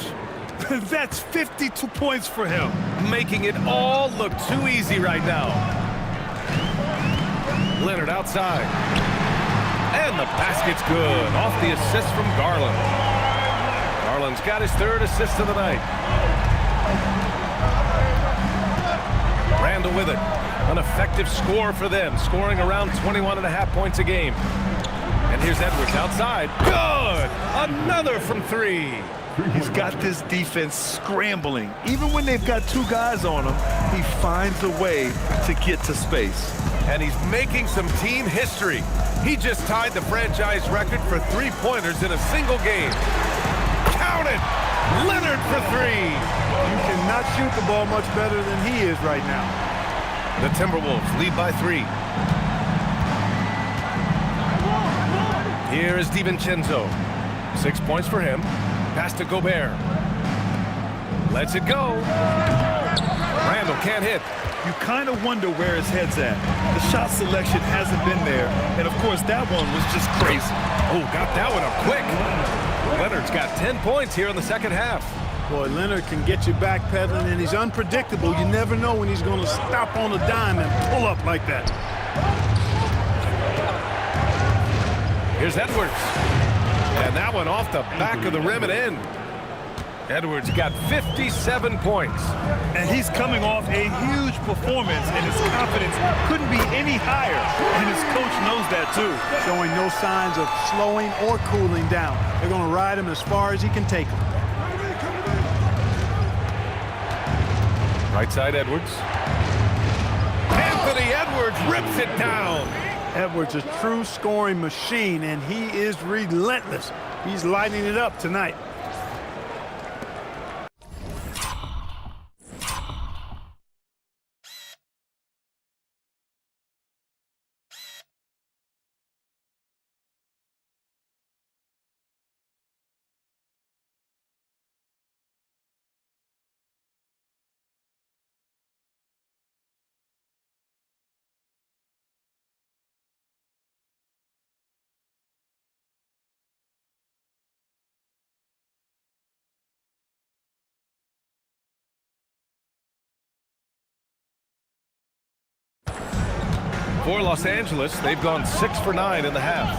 That's 52 points for him. Making it all look too easy right now. Leonard outside. And the basket's good. Off the assist from Garland. Garland's got his 3rd assist of the night. Randall with it. An effective score for them, scoring around 21.5 points a game. And here's Edwards outside. Good! Another from 3. He's got this defense scrambling. Even when they've got 2 guys on him, he finds a way to get to space. and he's making some team history. He just tied the franchise record for three-pointers in a single game. Count it! Leonard for three! You cannot shoot the ball much better than he is right now. The Timberwolves lead by 3. Here is DiVincenzo. 6 points for him. Pass to Gobert. Lets it go. Randall can't hit. You kind of wonder where his head's at. The shot selection hasn't been there, and of course that one was just crazy. Oh, got that one up quick. Leonard's got 10 points here in the second half. Boy, Leonard can get you backpedaling, and he's unpredictable. You never know when he's going to stop on a dime and pull up like that. Here's Edwards. And that one off the back of the rim and in. Edwards got 57 points. And he's coming off a huge performance, and his confidence couldn't be any higher. And his coach knows that, too. Showing no signs of slowing or cooling down. They're going to ride him as far as he can take him. Right side, Edwards. Anthony Edwards rips it down. Edwards is a true scoring machine, and he is relentless. He's lighting it up tonight. For Los Angeles, they've gone 6 for 9 in the half.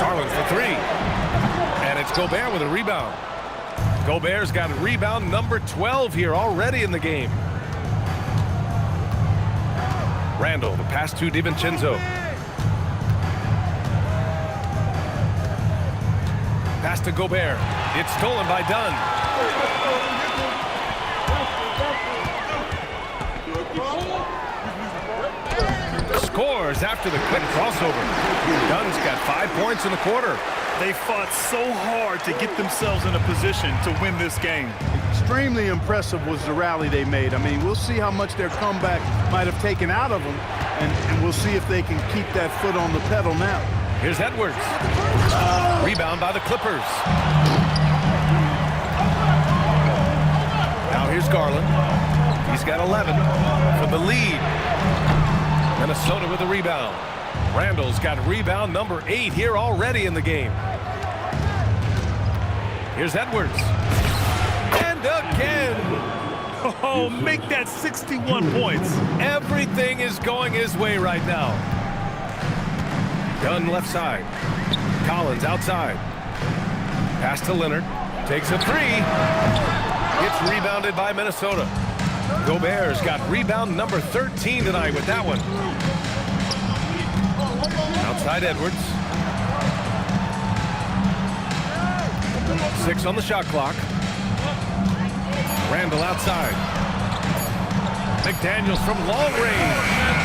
Garland for 3. And it's Gobert with a rebound. Gobert's got rebound number 12 here already in the game. Randall, the pass to DiVincenzo. Pass to Gobert. It's stolen by Dunn. Scores after the quick crossover. Dunn's got 5 points in the quarter. They fought so hard to get themselves in a position to win this game. Extremely impressive was the rally they made. I mean, we'll see how much their comeback might have taken out of them, and we'll see if they can keep that foot on the pedal now. Here's Edwards. Rebound by the Clippers. Now here's Garland. He's got 11 for the lead. Minnesota with a rebound. Randall's got rebound number 8 here already in the game. Here's Edwards. And again. Oh, make that 61 points. Everything is going his way right now. Dunn left side. Collins outside. Pass to Leonard. Takes a 3. It's rebounded by Minnesota. Gobert's got rebound number 13 tonight with that one. Outside Edwards. 6 on the shot clock. Randall outside. McDaniels from long range.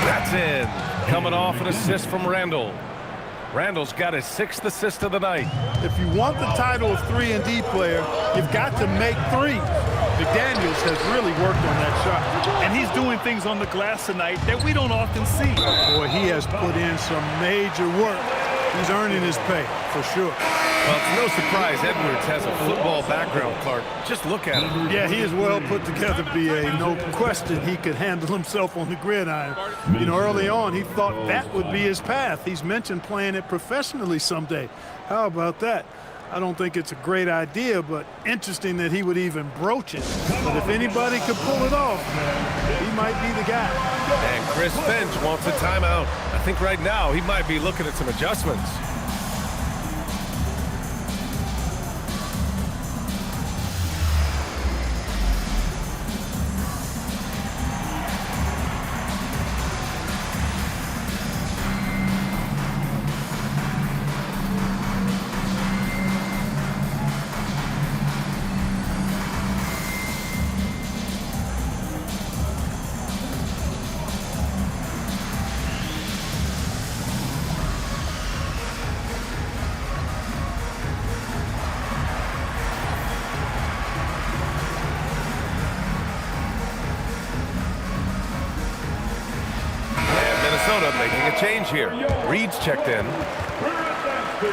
That's in. Coming off an assist from Randall. Randall's got his 6th assist of the night. If you want the title of 3-and-D player, you've got to make threes. McDaniels has really worked on that shot. And he's doing things on the glass tonight that we don't often see. Boy, he has put in some major work. He's earning his pay, for sure. Well, it's no surprise Edwards has a football background, Clark. Just look at him. Yeah, he is well put together, B.A. No question he could handle himself on the gridiron. You know, early on, he thought that would be his path. He's mentioned playing it professionally someday. How about that? I don't think it's a great idea, but interesting that he would even broach it. But if anybody could pull it off, he might be the guy. And Chris Finch wants a timeout. I think right now he might be looking at some adjustments. a change here. Reed's checked in.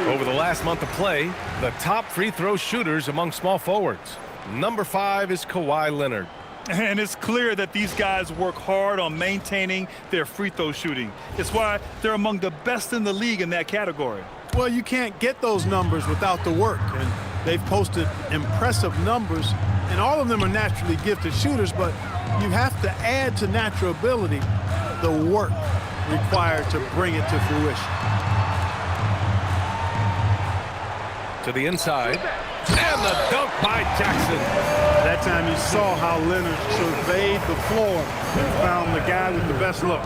Over the last month of play, the top free throw shooters among small forwards. Number 5 is Kawhi Leonard. And it's clear that these guys work hard on maintaining their free throw shooting. It's why they're among the best in the league in that category. Well, you can't get those numbers without the work, and they've posted impressive numbers, and all of them are naturally gifted shooters, but you have to add to natural ability the work required to bring it to fruition. To the inside, and the dunk by Jackson. That time you saw how Leonard surveyed the floor and found the guy with the best look.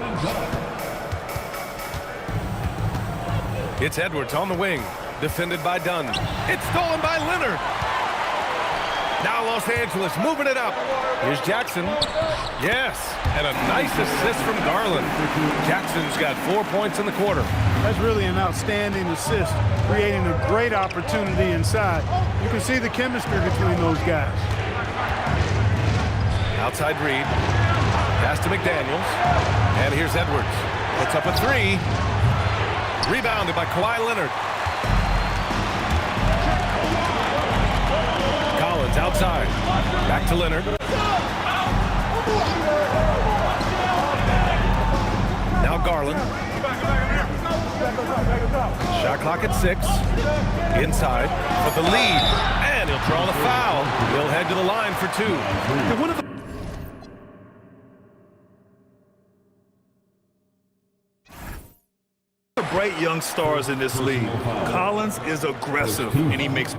It's Edwards on the wing, defended by Dunn. It's stolen by Leonard. Now Los Angeles moving it up. Here's Jackson. Yes, and a nice assist from Garland. Jackson's got 4 points in the quarter. That's really an outstanding assist, creating a great opportunity inside. You can see the chemistry between those guys. Outside Reed. Pass to McDaniels. And here's Edwards. Puts up a 3. Rebounded by Kawhi Leonard. Collins outside. Back to Leonard. Now Garland. Shot clock at 6. Inside for the lead. And he'll draw the foul. He'll head to the line for 2. Bright young stars in this league. Collins is aggressive, and he makes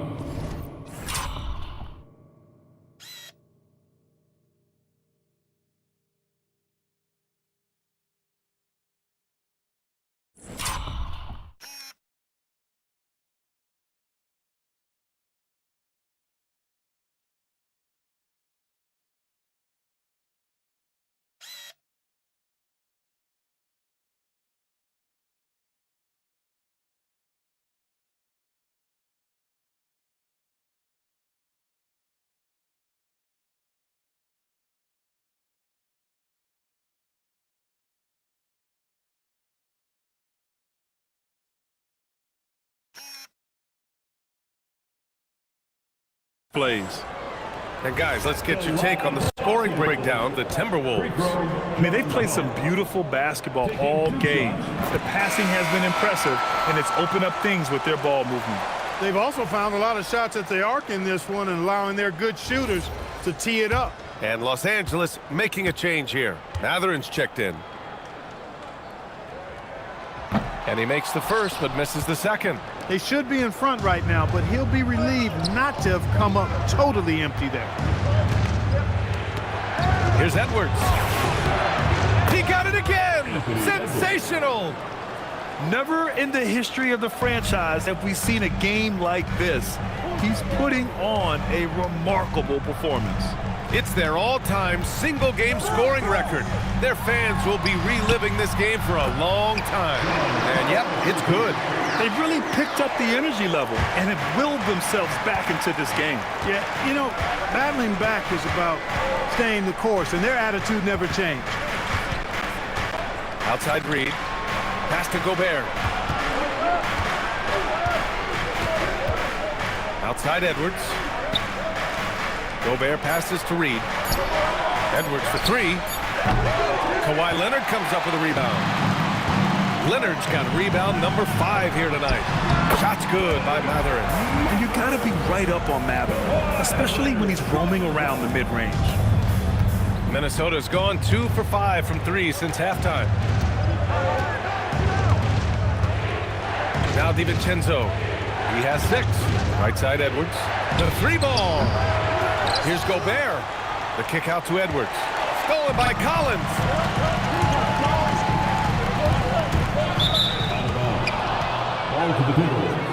plays. And guys, let's get your take on the scoring breakdown. The Timberwolves. I mean, they've played some beautiful basketball all game. The passing has been impressive, and it's opened up things with their ball movement. They've also found a lot of shots at the arc in this one and allowing their good shooters to tee it up. And Los Angeles making a change here. Matherin's checked in. And he makes the first, but misses the second. They should be in front right now, but he'll be relieved not to have come up totally empty there. Here's Edwards. He got it again! Sensational! Never in the history of the franchise have we seen a game like this. He's putting on a remarkable performance. It's their all-time single-game scoring record. Their fans will be reliving this game for a long time. And yep, it's good. They've really picked up the energy level and have willed themselves back into this game. Yeah, you know, battling back is about staying the course, and their attitude never changed. Outside Reed. Pass to Gobert. Outside Edwards. Gobert passes to Reed. Edwards for 3. Kawhi Leonard comes up with a rebound. Leonard's got rebound number 5 here tonight. Shot's good by Matherin. And you got to be right up on Matherin, especially when he's roaming around the mid-range. Minnesota's gone 2 for 5 from 3 since halftime. Now DiVincenzo. He has 6. Right side Edwards. The 3 ball. Here's Gobert. The kick out to Edwards. Stolen by Collins. Ball to the Timberwolves.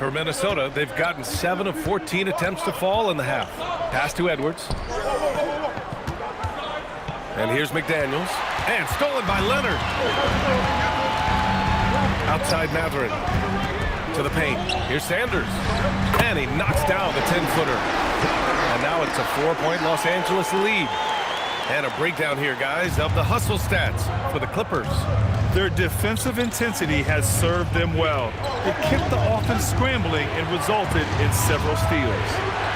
For Minnesota, they've gotten 7 of 14 attempts to fall in the half. Pass to Edwards. And here's McDaniels. And stolen by Leonard. Outside Matherin. To the paint. Here's Sanders. And he knocks down the 10-footer. And now it's a 4-point Los Angeles lead. And a breakdown here, guys, of the hustle stats for the Clippers. Their defensive intensity has served them well. It kept the offense scrambling and resulted in several steals.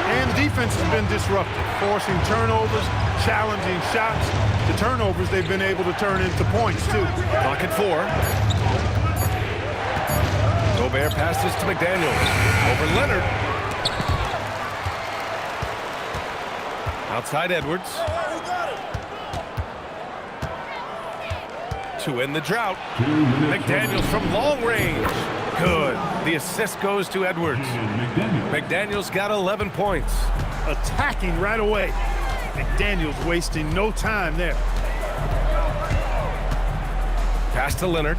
And defense has been disruptive, forcing turnovers, challenging shots. The turnovers they've been able to turn into points, too. Clock at 4. Gobert passes to McDaniels. Over Leonard. Outside Edwards. To end the drought. McDaniels from long range. Good. The assist goes to Edwards. McDaniels got 11 points. Attacking right away. McDaniels wasting no time there. Pass to Leonard.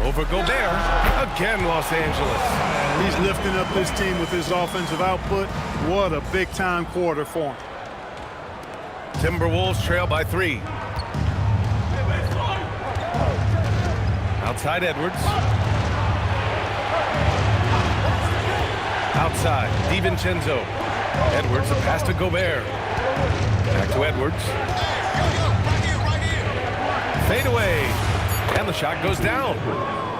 Over Gobert. Again, Los Angeles. He's lifting up this team with his offensive output. What a big-time quarter for him. Timberwolves trail by 3. Outside Edwards. Outside, DiVincenzo. Edwards, a pass to Gobert. Back to Edwards. Fade away. And the shot goes down.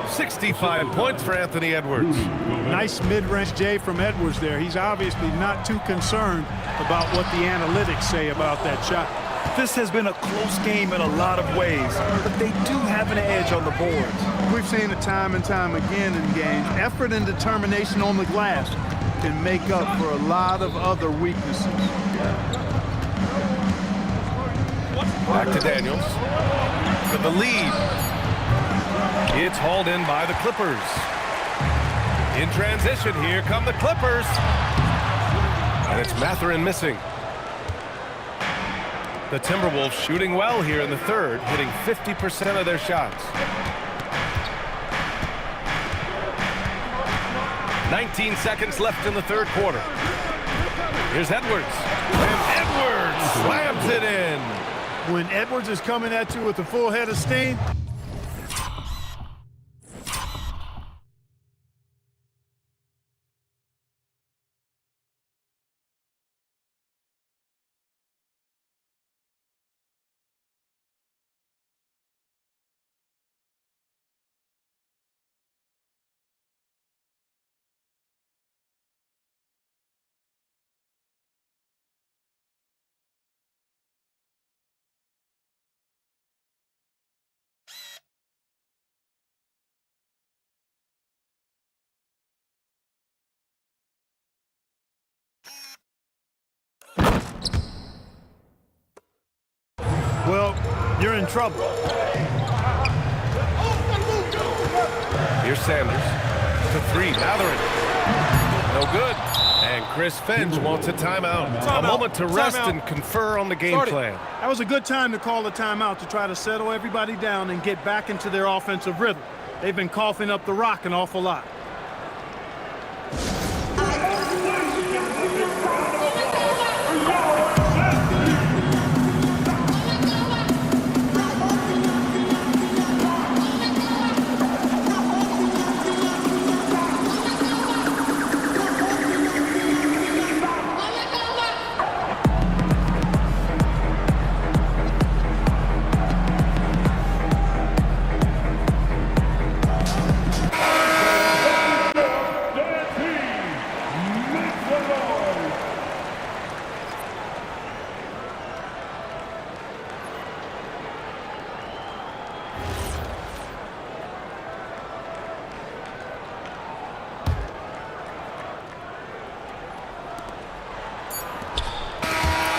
65 points for Anthony Edwards. Nice mid-range J from Edwards there. He's obviously not too concerned about what the analytics say about that shot. This has been a close game in a lot of ways, but they do have an edge on the boards. We've seen it time and time again in games. Effort and determination on the glass can make up for a lot of other weaknesses. Back to Daniels. For the lead. It's hauled in by the Clippers. In transition, here come the Clippers. And it's Matherin missing. The Timberwolves shooting well here in the third, hitting 50% of their shots. 19 seconds left in the third quarter. Here's Edwards. And Edwards slams it in. When Edwards is coming at you with a full head of steam, well, you're in trouble. Here's Sanders. To 3, Matherin. No good. And Chris Finch wants a timeout. A moment to rest and confer on the game plan. That was a good time to call a timeout to try to settle everybody down and get back into their offensive rhythm. They've been coughing up the rock an awful lot.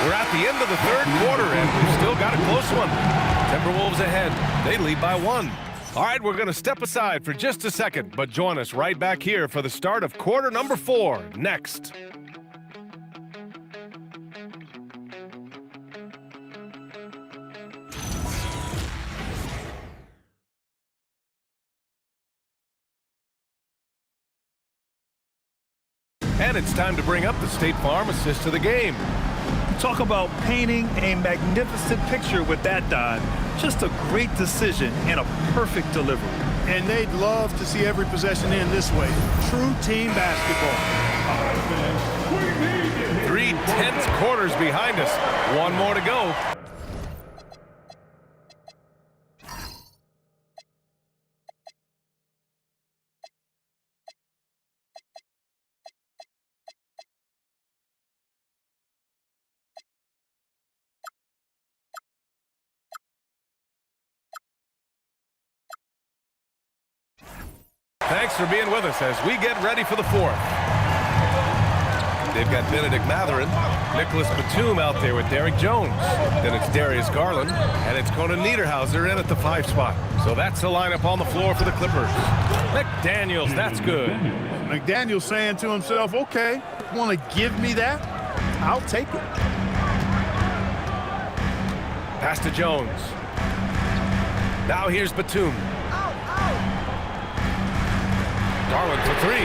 We're at the end of the third quarter, and we've still got a close one. Timberwolves ahead. They lead by 1. All right, we're going to step aside for just a second, but join us right back here for the start of quarter number 4 next. And it's time to bring up the State Farm assist of the game. Talk about painting a magnificent picture with that dive. Just a great decision and a perfect delivery. And they'd love to see every possession end this way. True team basketball. 3 tense quarters behind us. One more to go. Thanks for being with us as we get ready for the fourth. They've got Benedict Mathurin, Nicholas Batum out there with Derrick Jones. Then it's Darius Garland, and it's Conan Niederhauser in at the 5 spot. So that's the lineup on the floor for the Clippers. McDaniels, that's good. McDaniels saying to himself, okay, want to give me that? I'll take it. Pass to Jones. Now here's Batum. Garland for 3.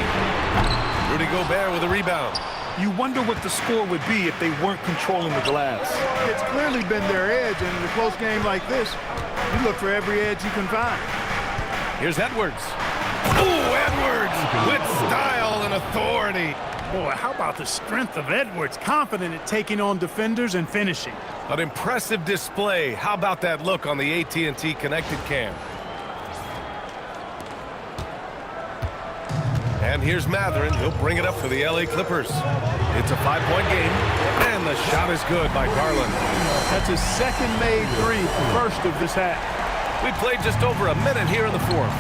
Rudy Gobert with a rebound. You wonder what the score would be if they weren't controlling the glass. It's clearly been their edge, and in a close game like this, you look for every edge you can find. Here's Edwards. Ooh, Edwards with style and authority. Boy, how about the strength of Edwards? Confident at taking on defenders and finishing. An impressive display. How about that look on the AT&T connected cam? And here's Mathurin. He'll bring it up for the LA Clippers. It's a 5-point game, and the shot is good by Garland. That's his second made 3, first of this half. We played just over a minute here in the fourth.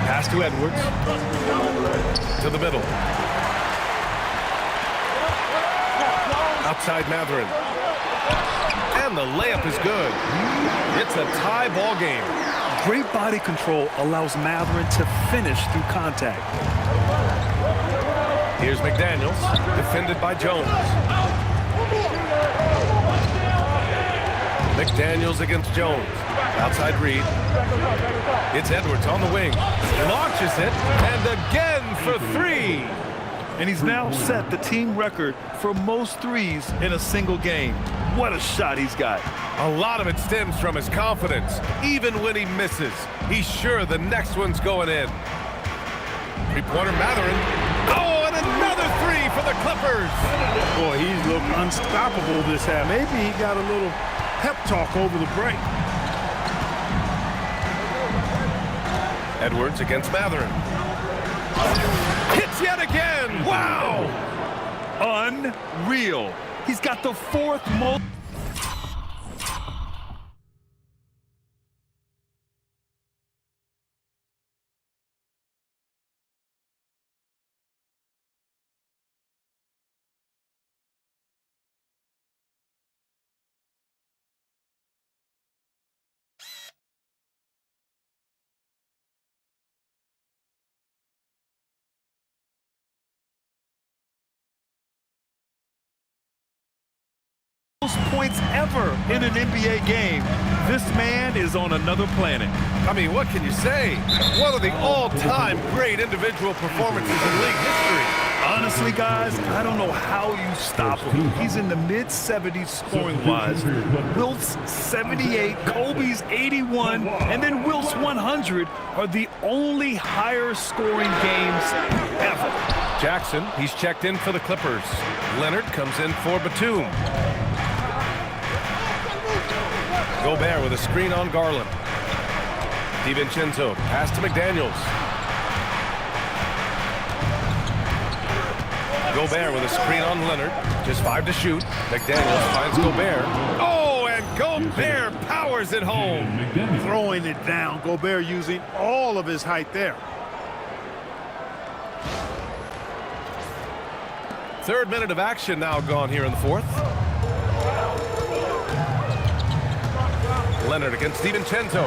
Pass to Edwards. To the middle. Outside Mathurin. And the layup is good. It's a tie ball game. Great body control allows Mathurin to finish through contact. Here's McDaniels, defended by Jones. McDaniels against Jones. Outside Reed. It's Edwards on the wing. Launches it, and again for 3. And he's now set the team record for most threes in a single game. What a shot he's got. A lot of it stems from his confidence. Even when he misses, he's sure the next one's going in. 3-pointer Mathurin. Oh, and another 3 for the Clippers. Boy, he's looked unstoppable this half. Maybe he got a little pep talk over the break. Edwards against Mathurin. Hits yet again. Wow. Unreal. He's got the 4th most. Points ever in an NBA game. This man is on another planet. I mean, what can you say? One of the all-time great individual performances in league history. Honestly, guys, I don't know how you stop him. He's in the mid-70s scoring-wise. Wilt's 78, Kobe's 81, and then Wilt's 100 are the only higher-scoring games ever. Jackson, he's checked in for the Clippers. Leonard comes in for Batum. Gobert with a screen on Garland. DiVincenzo, pass to McDaniels. Gobert with a screen on Leonard. Just 5 to shoot. McDaniels finds Gobert. Oh, and Gobert powers it home. Throwing it down. Gobert using all of his height there. 3rd minute of action now gone here in the 4th. Leonard against DiVincenzo.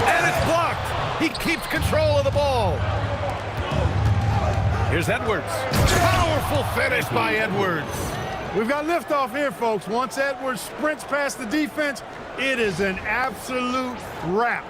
And it's blocked. He keeps control of the ball. Here's Edwards. Powerful finish by Edwards. We've got liftoff here, folks. Once Edwards sprints past the defense, it is an absolute wrap.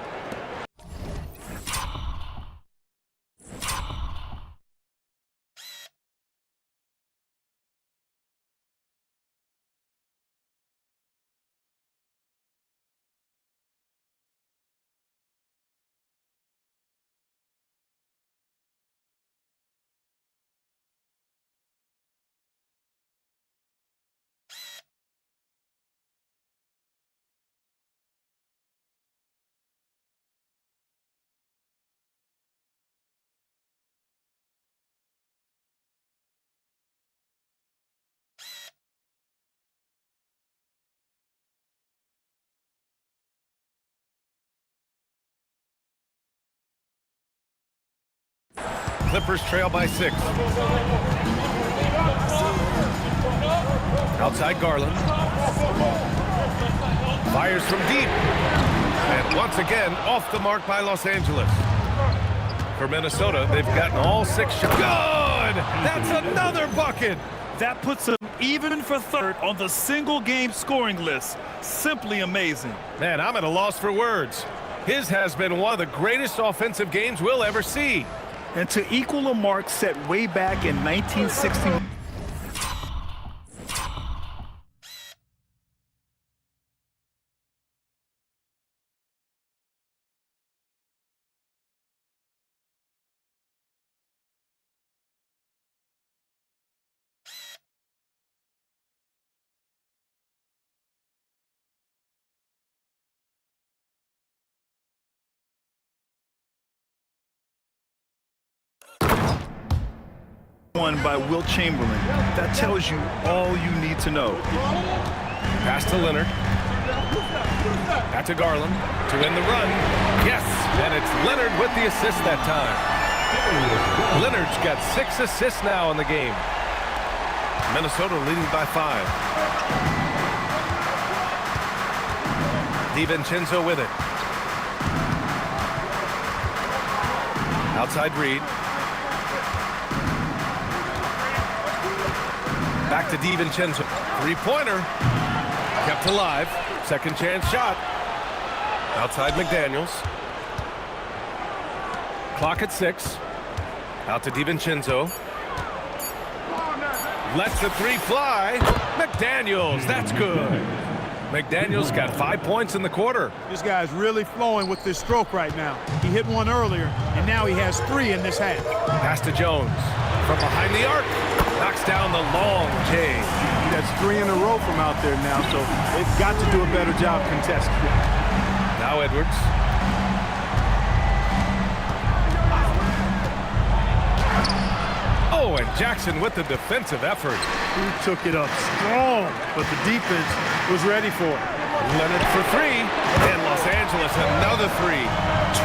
Clippers trail by 6. Outside Garland. Fires from deep. And once again, off the mark by Los Angeles. For Minnesota, they've gotten all 6 shots. Good! That's another bucket! That puts him even for third on the single-game scoring list. Simply amazing. Man, I'm at a loss for words. His has been one of the greatest offensive games we'll ever see. And to equal a mark set way back in 1960. One by Wilt Chamberlain. That tells you all you need to know. Pass to Leonard. Back to Garland to end the run. Yes, and it's Leonard with the assist that time. Leonard's got 6 assists now in the game. Minnesota leading by 5. DiVincenzo with it. Outside Reed. Back to DiVincenzo. 3-pointer. Kept alive. Second chance shot. Outside McDaniels. Clock at 6. Out to DiVincenzo. Lets the 3 fly. McDaniels. That's good. McDaniels got 5 points in the quarter. This guy's really flowing with this stroke right now. He hit one earlier, and now he has 3 in this half. Pass to Jones. From behind the arc. Knocks down the long J. That's 3 in a row from out there now, so they've got to do a better job contesting. Now Edwards. Oh, and Jackson with the defensive effort. He took it up strong, but the defense was ready for it. Leonard for 3, and Los Angeles another 3.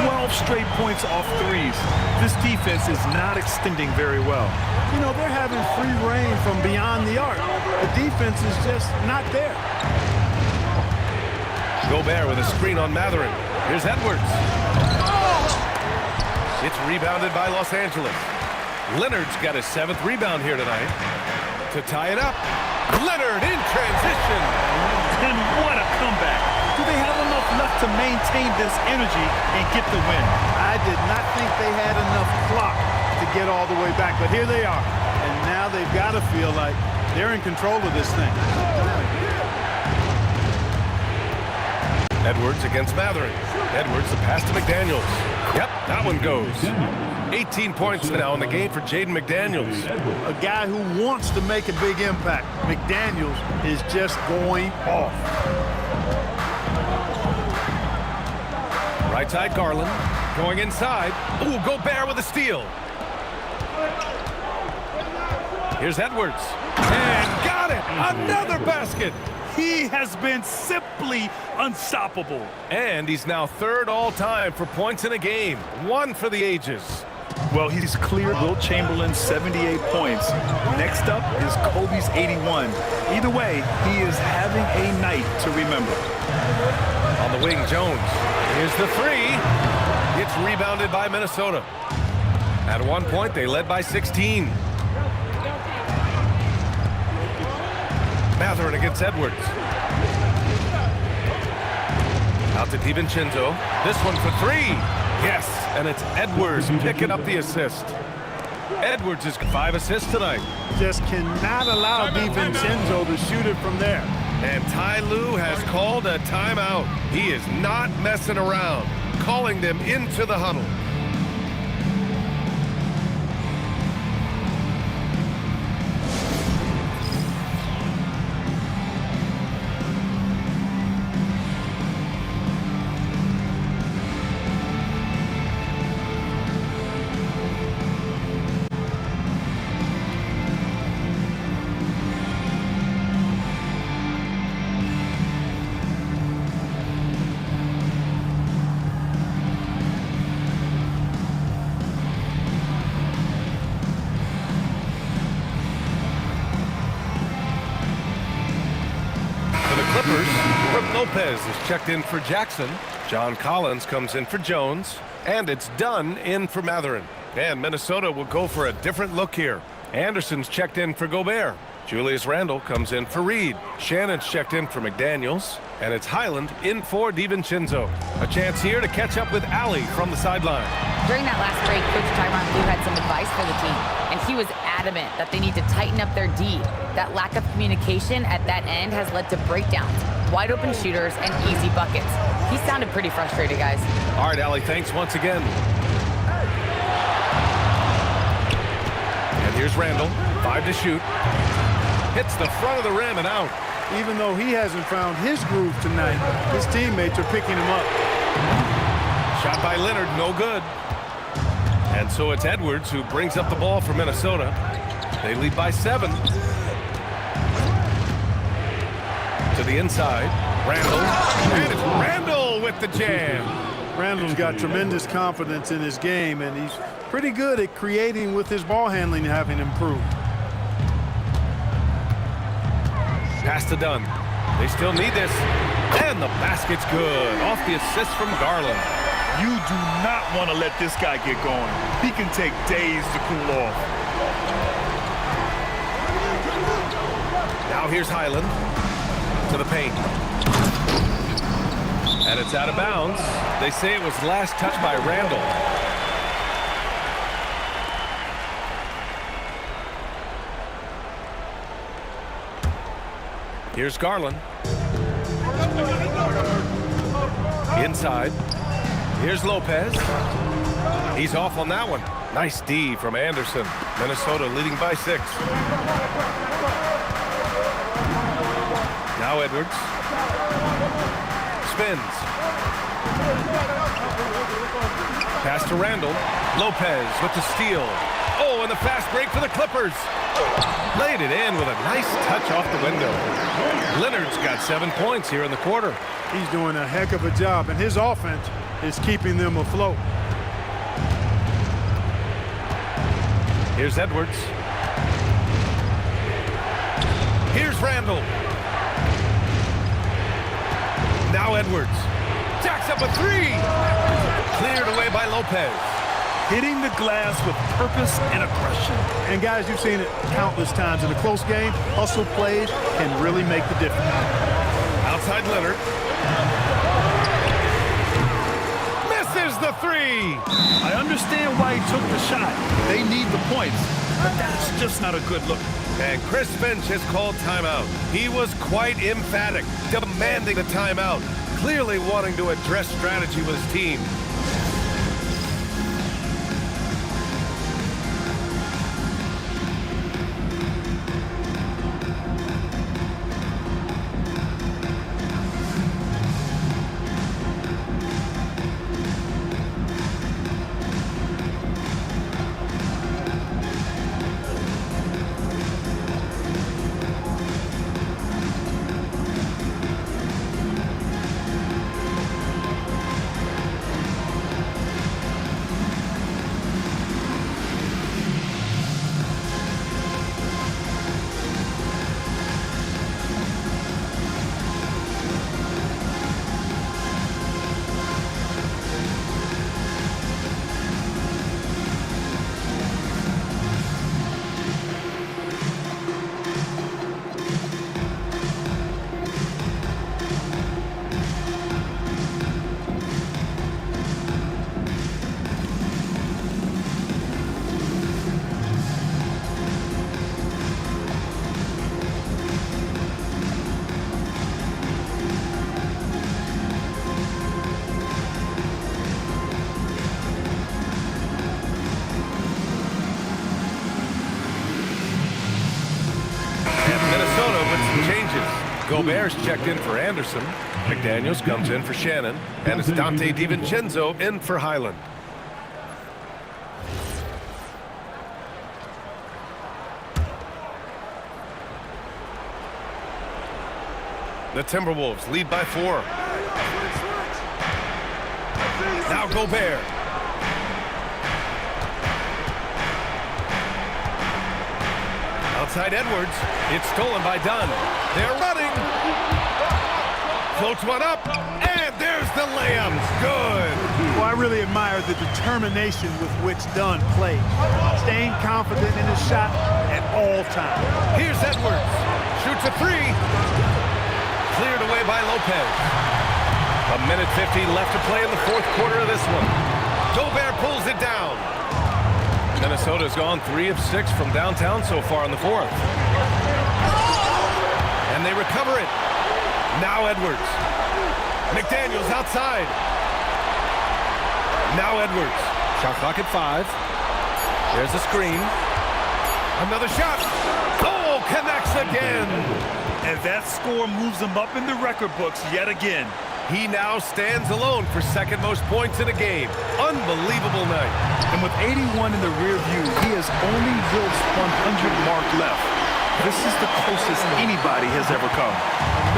12 straight points off threes. This defense is not extending very well. You know, they're having free reign from beyond the arc. The defense is just not there. Gobert with a screen on Mathurin. Here's Edwards. It's rebounded by Los Angeles. Leonard's got his 7th rebound here tonight. To tie it up, Leonard in transition. And what a comeback. Do they have enough left to maintain this energy and get the win? I did not think they had enough clock to get all the way back, but here they are. And now they've got to feel like they're in control of this thing. Edwards against Mathurin. Edwards, the pass to McDaniels. Yep, that one goes. 18 points now in the game for Jaden McDaniels. A guy who wants to make a big impact. McDaniels is just going off. Right side Garland. Going inside. Ooh, Gobert with a steal. Here's Edwards. And got it! Another basket! He has been simply unstoppable. And he's now 3rd all-time for points in a game. 1 for the ages. Well, he's cleared Wilt Chamberlain's 78 points. Next up is Kobe's 81. Either way, he is having a night to remember. On the wing, Jones. Here's the 3. It's rebounded by Minnesota. At one point, they led by 16. Mathurin against Edwards. Out to DiVincenzo. This one for 3. Yes, and it's Edwards picking up the assist. Edwards has got 5 assists tonight. Just cannot allow DiVincenzo to shoot it from there. And Ty Lue has called a timeout. He is not messing around, calling them into the huddle. Rivers from Lopez is checked in for Jackson. John Collins comes in for Jones. And it's Dunn in for Matherin. And Minnesota will go for a different look here. Anderson's checked in for Gobert. Julius Randle comes in for Reed. Shannon's checked in for McDaniels. And it's Highland in for DiVincenzo. A chance here to catch up with Allie from the sideline. During that last break, Coach Tyronn Lue had some advice for the team, and he was adamant that they need to tighten up their D. That lack of communication at that end has led to breakdowns, wide open shooters, and easy buckets. He sounded pretty frustrated, guys. All right, Allie, thanks once again. And here's Randle, 5 to shoot. Hits the front of the rim and out. Even though he hasn't found his groove tonight, his teammates are picking him up. Shot by Leonard, no good. And so it's Edwards who brings up the ball for Minnesota. They lead by 7. To the inside, Randle. And it's Randle with the jam. Randle's got tremendous confidence in his game, and he's pretty good at creating with his ball handling having improved. Pass to Dunn. They still need this. And the basket's good. Off the assist from Garland. You do not want to let this guy get going. He can take days to cool off. Now here's Highland to the paint. And it's out of bounds. They say it was last touched by Randle. Here's Garland. Inside. Here's Lopez. He's off on that one. Nice D from Anderson. Minnesota leading by 6. Now Edwards. Spins. Pass to Randle. Lopez with the steal. Oh, and the fast break for the Clippers. Laid it in with a nice touch off the window. Leonard's got 7 points here in the quarter. He's doing a heck of a job, and his offense is keeping them afloat. Here's Edwards. Here's Randle. Now Edwards. Jacks up a 3. Cleared away by Lopez. Hitting the glass with purpose and aggression. And guys, you've seen it countless times in a close game. Hustle plays can really make the difference. Outside Leonard. Misses the 3. I understand why he took the shot. They need the points, but that's just not a good look. And Chris Finch has called timeout. He was quite emphatic, demanding the timeout, clearly wanting to address strategy with his team. Gobert's checked in for Anderson. McDaniels comes in for Shannon. And it's Dante DiVincenzo in for Highland. The Timberwolves lead by 4. Now Gobert. Outside Edwards. It's stolen by Dunn. They're running. Floats one up, and there's the layup. Good. Well, I really admire the determination with which Dunn played, staying confident in his shot at all times. Here's Edwards. Shoots a three. Cleared away by Lopez. A minute 15 left to play in the fourth quarter of this one. Gobert pulls it down. Minnesota's gone 3 of 6 from downtown so far in the fourth. And they recover it. Now Edwards. McDaniels outside. Now Edwards. Shot clock at 5. There's a screen. Another shot. Oh, connects again. And that score moves him up in the record books yet again. He now stands alone for second most points in a game. Unbelievable night. And with 81 in the rear view, he has only Wilt's 100 mark left. This is the closest anybody has ever come.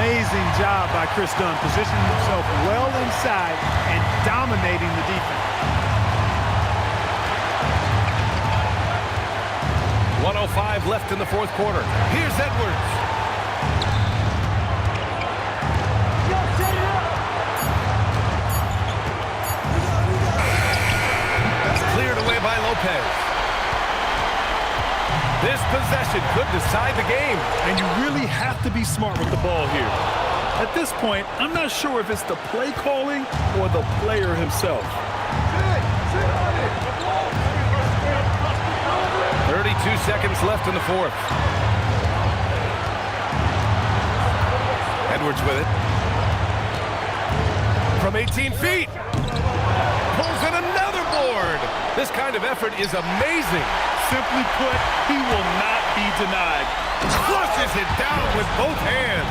Amazing job by Chris Dunn, positioning himself well inside and dominating the defense. 1:05 left in the fourth quarter. Here's Edwards. Cleared away by Lopez. This possession could decide the game. And you really have to be smart with the ball here. At this point, I'm not sure if it's the play calling or the player himself. 32 seconds left in the fourth. Edwards with it. From 18 feet. Pulls in another board. This kind of effort is amazing. Simply put, he will not be denied. Flushes it down with both hands.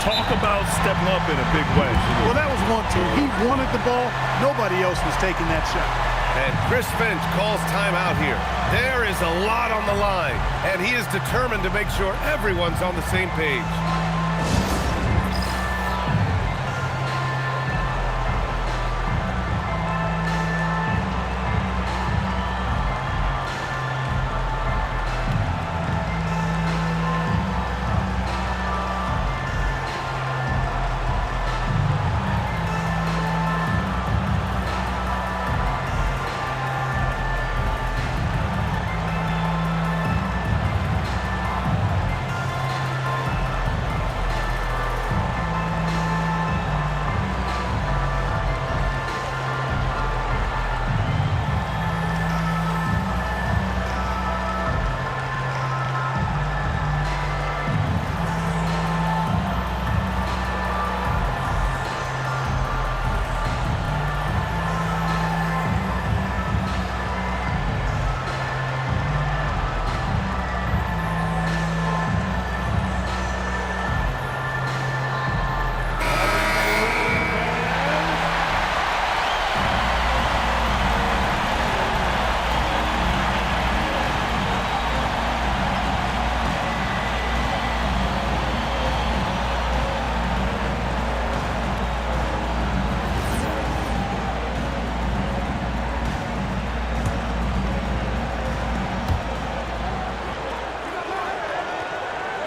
Talk about stepping up in a big way. Well, that was 1-2. He wanted the ball. Nobody else was taking that shot. And Chris Finch calls timeout here. There is a lot on the line, and he is determined to make sure everyone's on the same page.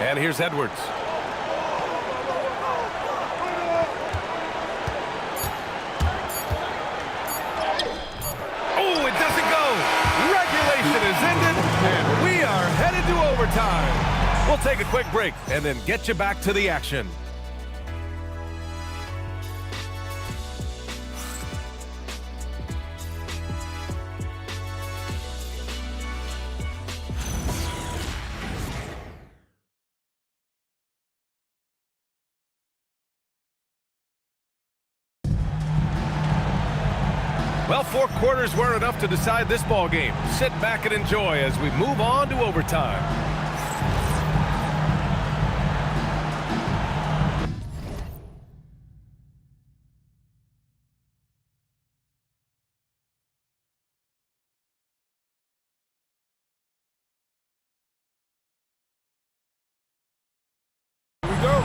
And here's Edwards. Oh, it doesn't go. Regulation is ended, and we are headed to overtime. We'll take a quick break and then get you back to the action. Well, 4 quarters weren't enough to decide this ball game. Sit back and enjoy as we move on to overtime. Here we go.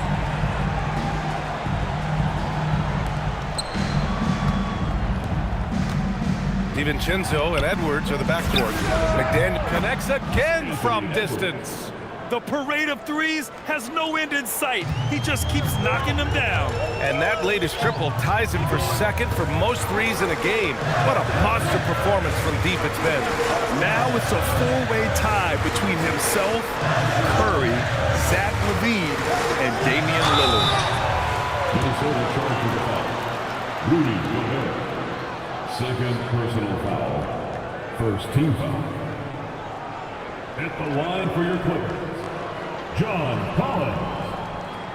DiVincenzo and Edwards are the backcourt. McDaniel connects again from distance. The parade of threes has no end in sight. He just keeps knocking them down. And that latest triple ties him for second for most threes in a game. What a monster performance from deep it's been. Now it's a four-way tie between himself, Curry, Zach LaVine, and Damian Lillard. Minnesota charges the foul. Rudy Gobert. Second personal foul. First team foul. At the line for your Clippers, John Collins.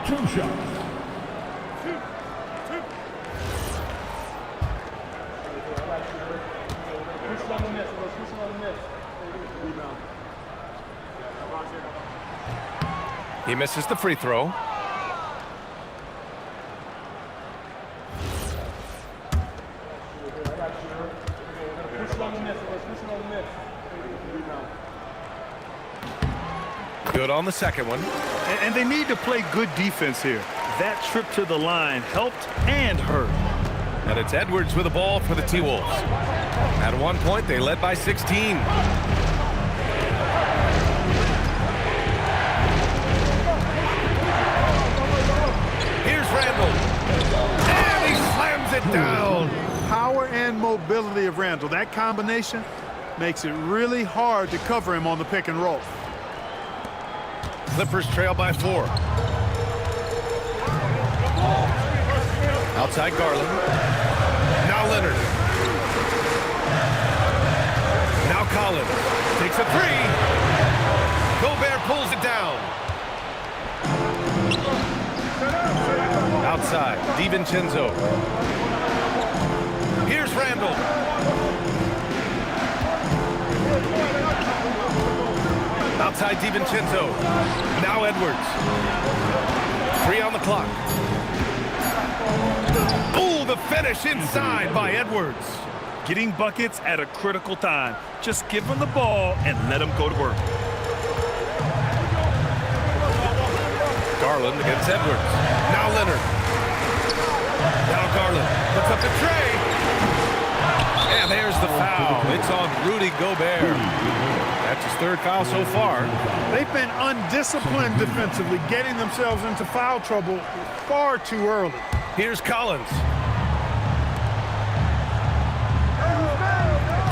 2 shots. He misses the free throw. Good on the second one. And they need to play good defense here. That trip to the line helped and hurt. And it's Edwards with the ball for the T-Wolves. At one point, they led by 16. Here's Randall. And he slams it down. Power and mobility of Randall. That combination makes it really hard to cover him on the pick and roll. Clippers trail by 4. Outside Garland. Now Leonard. Now Collins. Takes a 3. Gobert pulls it down. Outside. DiVincenzo. Here's Randall. Outside DiVincenzo. Now Edwards. 3 on the clock. Oh, the finish inside by Edwards. Getting buckets at a critical time. Just give him the ball and let him go to work. Garland against Edwards. Now Leonard. Now Garland. Puts up the tray. And there's the foul. It's on Rudy Gobert. That's his 3rd foul so far. They've been undisciplined defensively, getting themselves into foul trouble far too early. Here's Collins.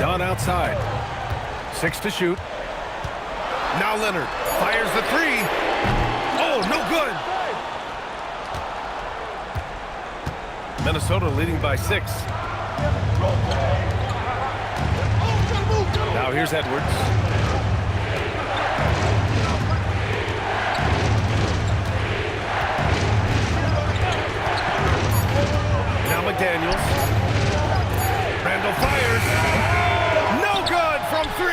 Dunn outside. 6 to shoot. Now Leonard fires the 3. Oh, no good. Minnesota leading by 6. Now here's Edwards. Now McDaniels. Randall fires. No good from 3.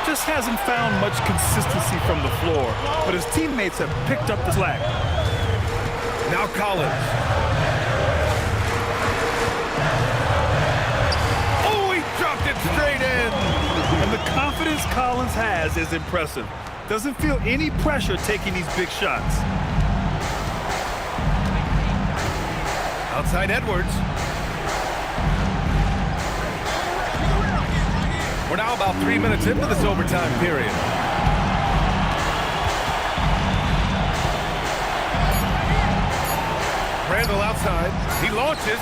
Just hasn't found much consistency from the floor, but his teammates have picked up the slack. Now Collins. Oh, he dropped it straight in. And the confidence Collins has is impressive. Doesn't feel any pressure taking these big shots. Outside Edwards. We're now about 3 minutes into this overtime period. Randall outside. He launches.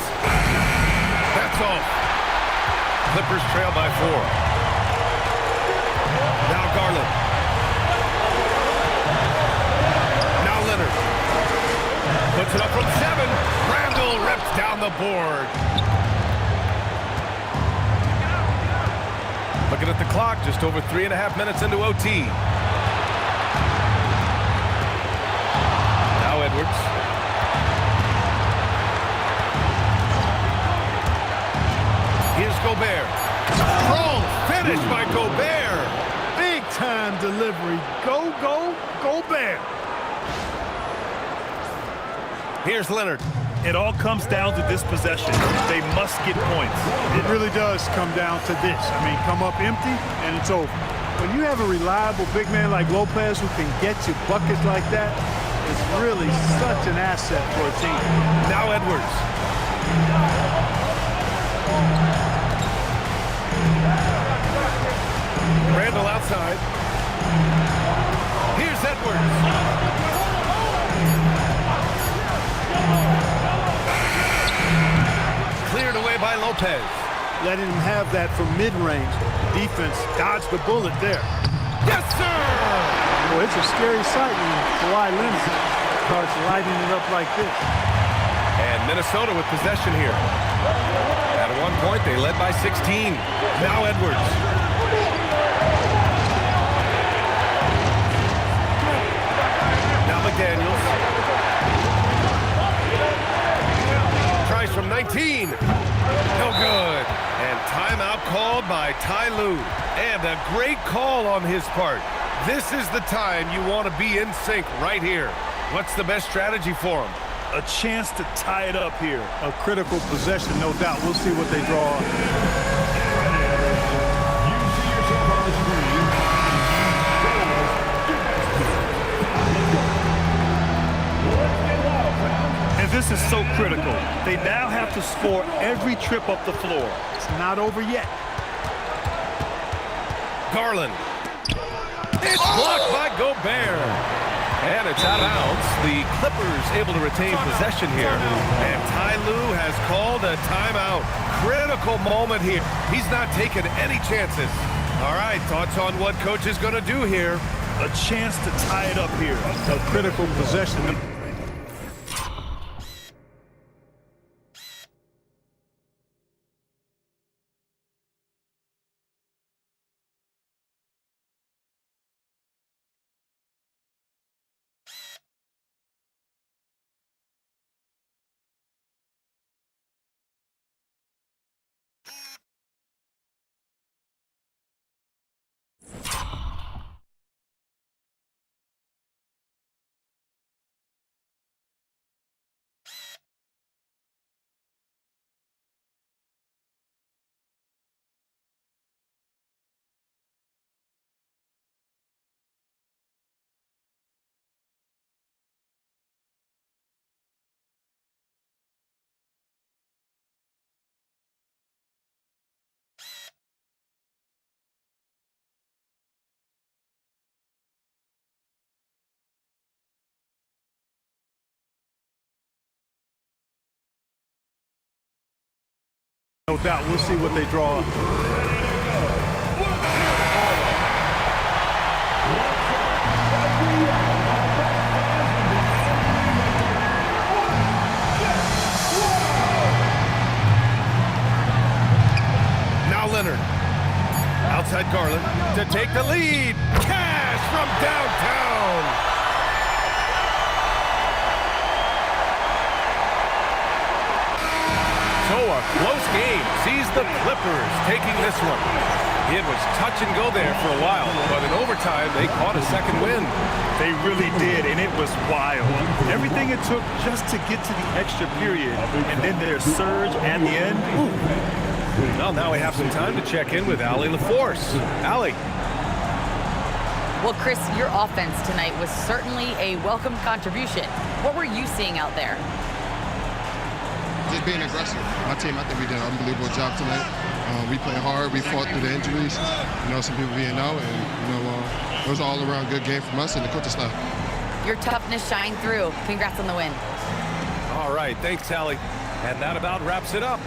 That's off. Clippers trail by 4. Now Garland. Now Leonard. Puts it up from 7. Randall rips down the board. Looking at the clock, just over 3.5 minutes into OT. Now Edwards. Here's Gobert. Strong finish by Gobert. Big time delivery. Go, Gobert. Here's Leonard. It all comes down to this possession. They must get points. It really does come down to this. I mean, come up empty, and it's over. When you have a reliable big man like Lopez who can get you buckets like that, it's really such an asset for a team. Now Edwards. Randall outside. Here's Edwards. Cleared away by Lopez. Letting him have that from mid-range. Defense dodged the bullet there. Yes, sir! Boy, it's a scary sight when Kawhi Leonard starts lighting it up like this. And Minnesota with possession here. At one point, they led by 16. Now Edwards. Now McDaniels. Tries from 19. No good. And timeout called by Ty Lue. And a great call on his part. This is the time you want to be in sync right here. What's the best strategy for him? A chance to tie it up here. A critical possession, no doubt. We'll see what they draw. And this is so critical. They now have to score every trip up the floor. It's not over yet. Garland. It's blocked by Gobert. And it's out of bounds. The Clippers able to retain possession here. And Ty Lue has called a timeout. Critical moment here. He's not taking any chances. All right, thoughts on what coach is going to do here? A chance to tie it up here. A critical possession. No doubt. We'll see what they draw. Now Leonard. Outside Garland to take the lead. Cash from downtown. So a close game sees the Clippers taking this one. It was touch and go there for a while, but in overtime, they caught a second win. They really did, and it was wild. Everything it took just to get to the extra period, and then their surge at the end. Ooh. Well, now we have some time to check in with Allie LaForce. Allie. Well, Chris, your offense tonight was certainly a welcome contribution. What were you seeing out there? Just being aggressive. My team, I think we did an unbelievable job tonight. We played hard. We fought through the injuries. You know, some people being out, and it was an all-around good game from us and the coaching staff. Your toughness shined through. Congrats on the win. All right, thanks, Allie. And that about wraps it up.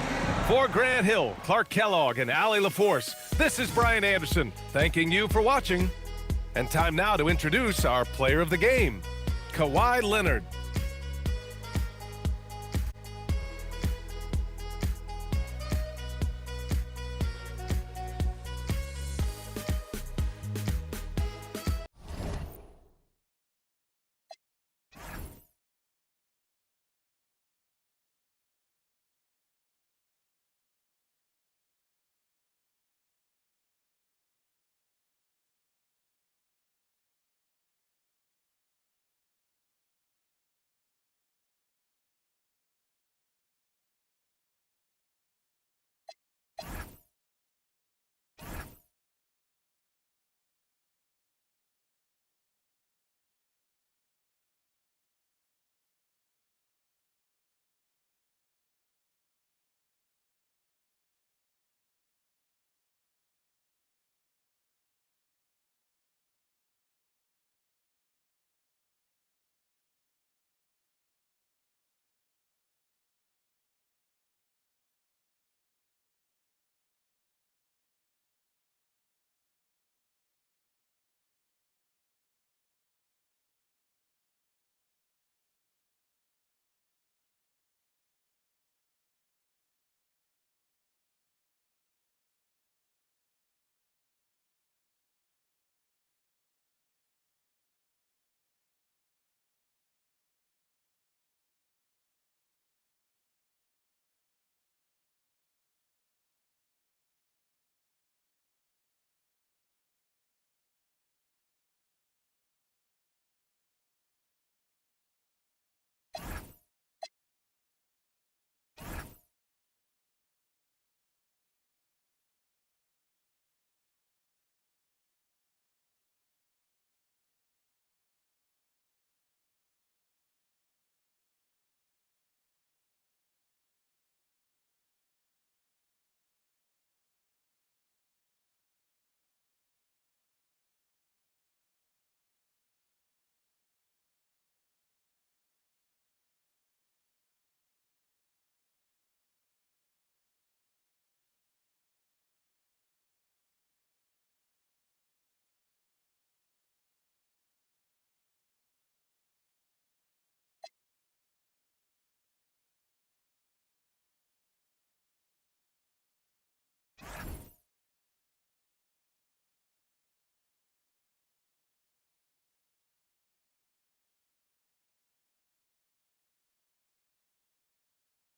For Grant Hill, Clark Kellogg, and Allie LaForce, this is Brian Anderson, thanking you for watching. And time now to introduce our player of the game, Kawhi Leonard.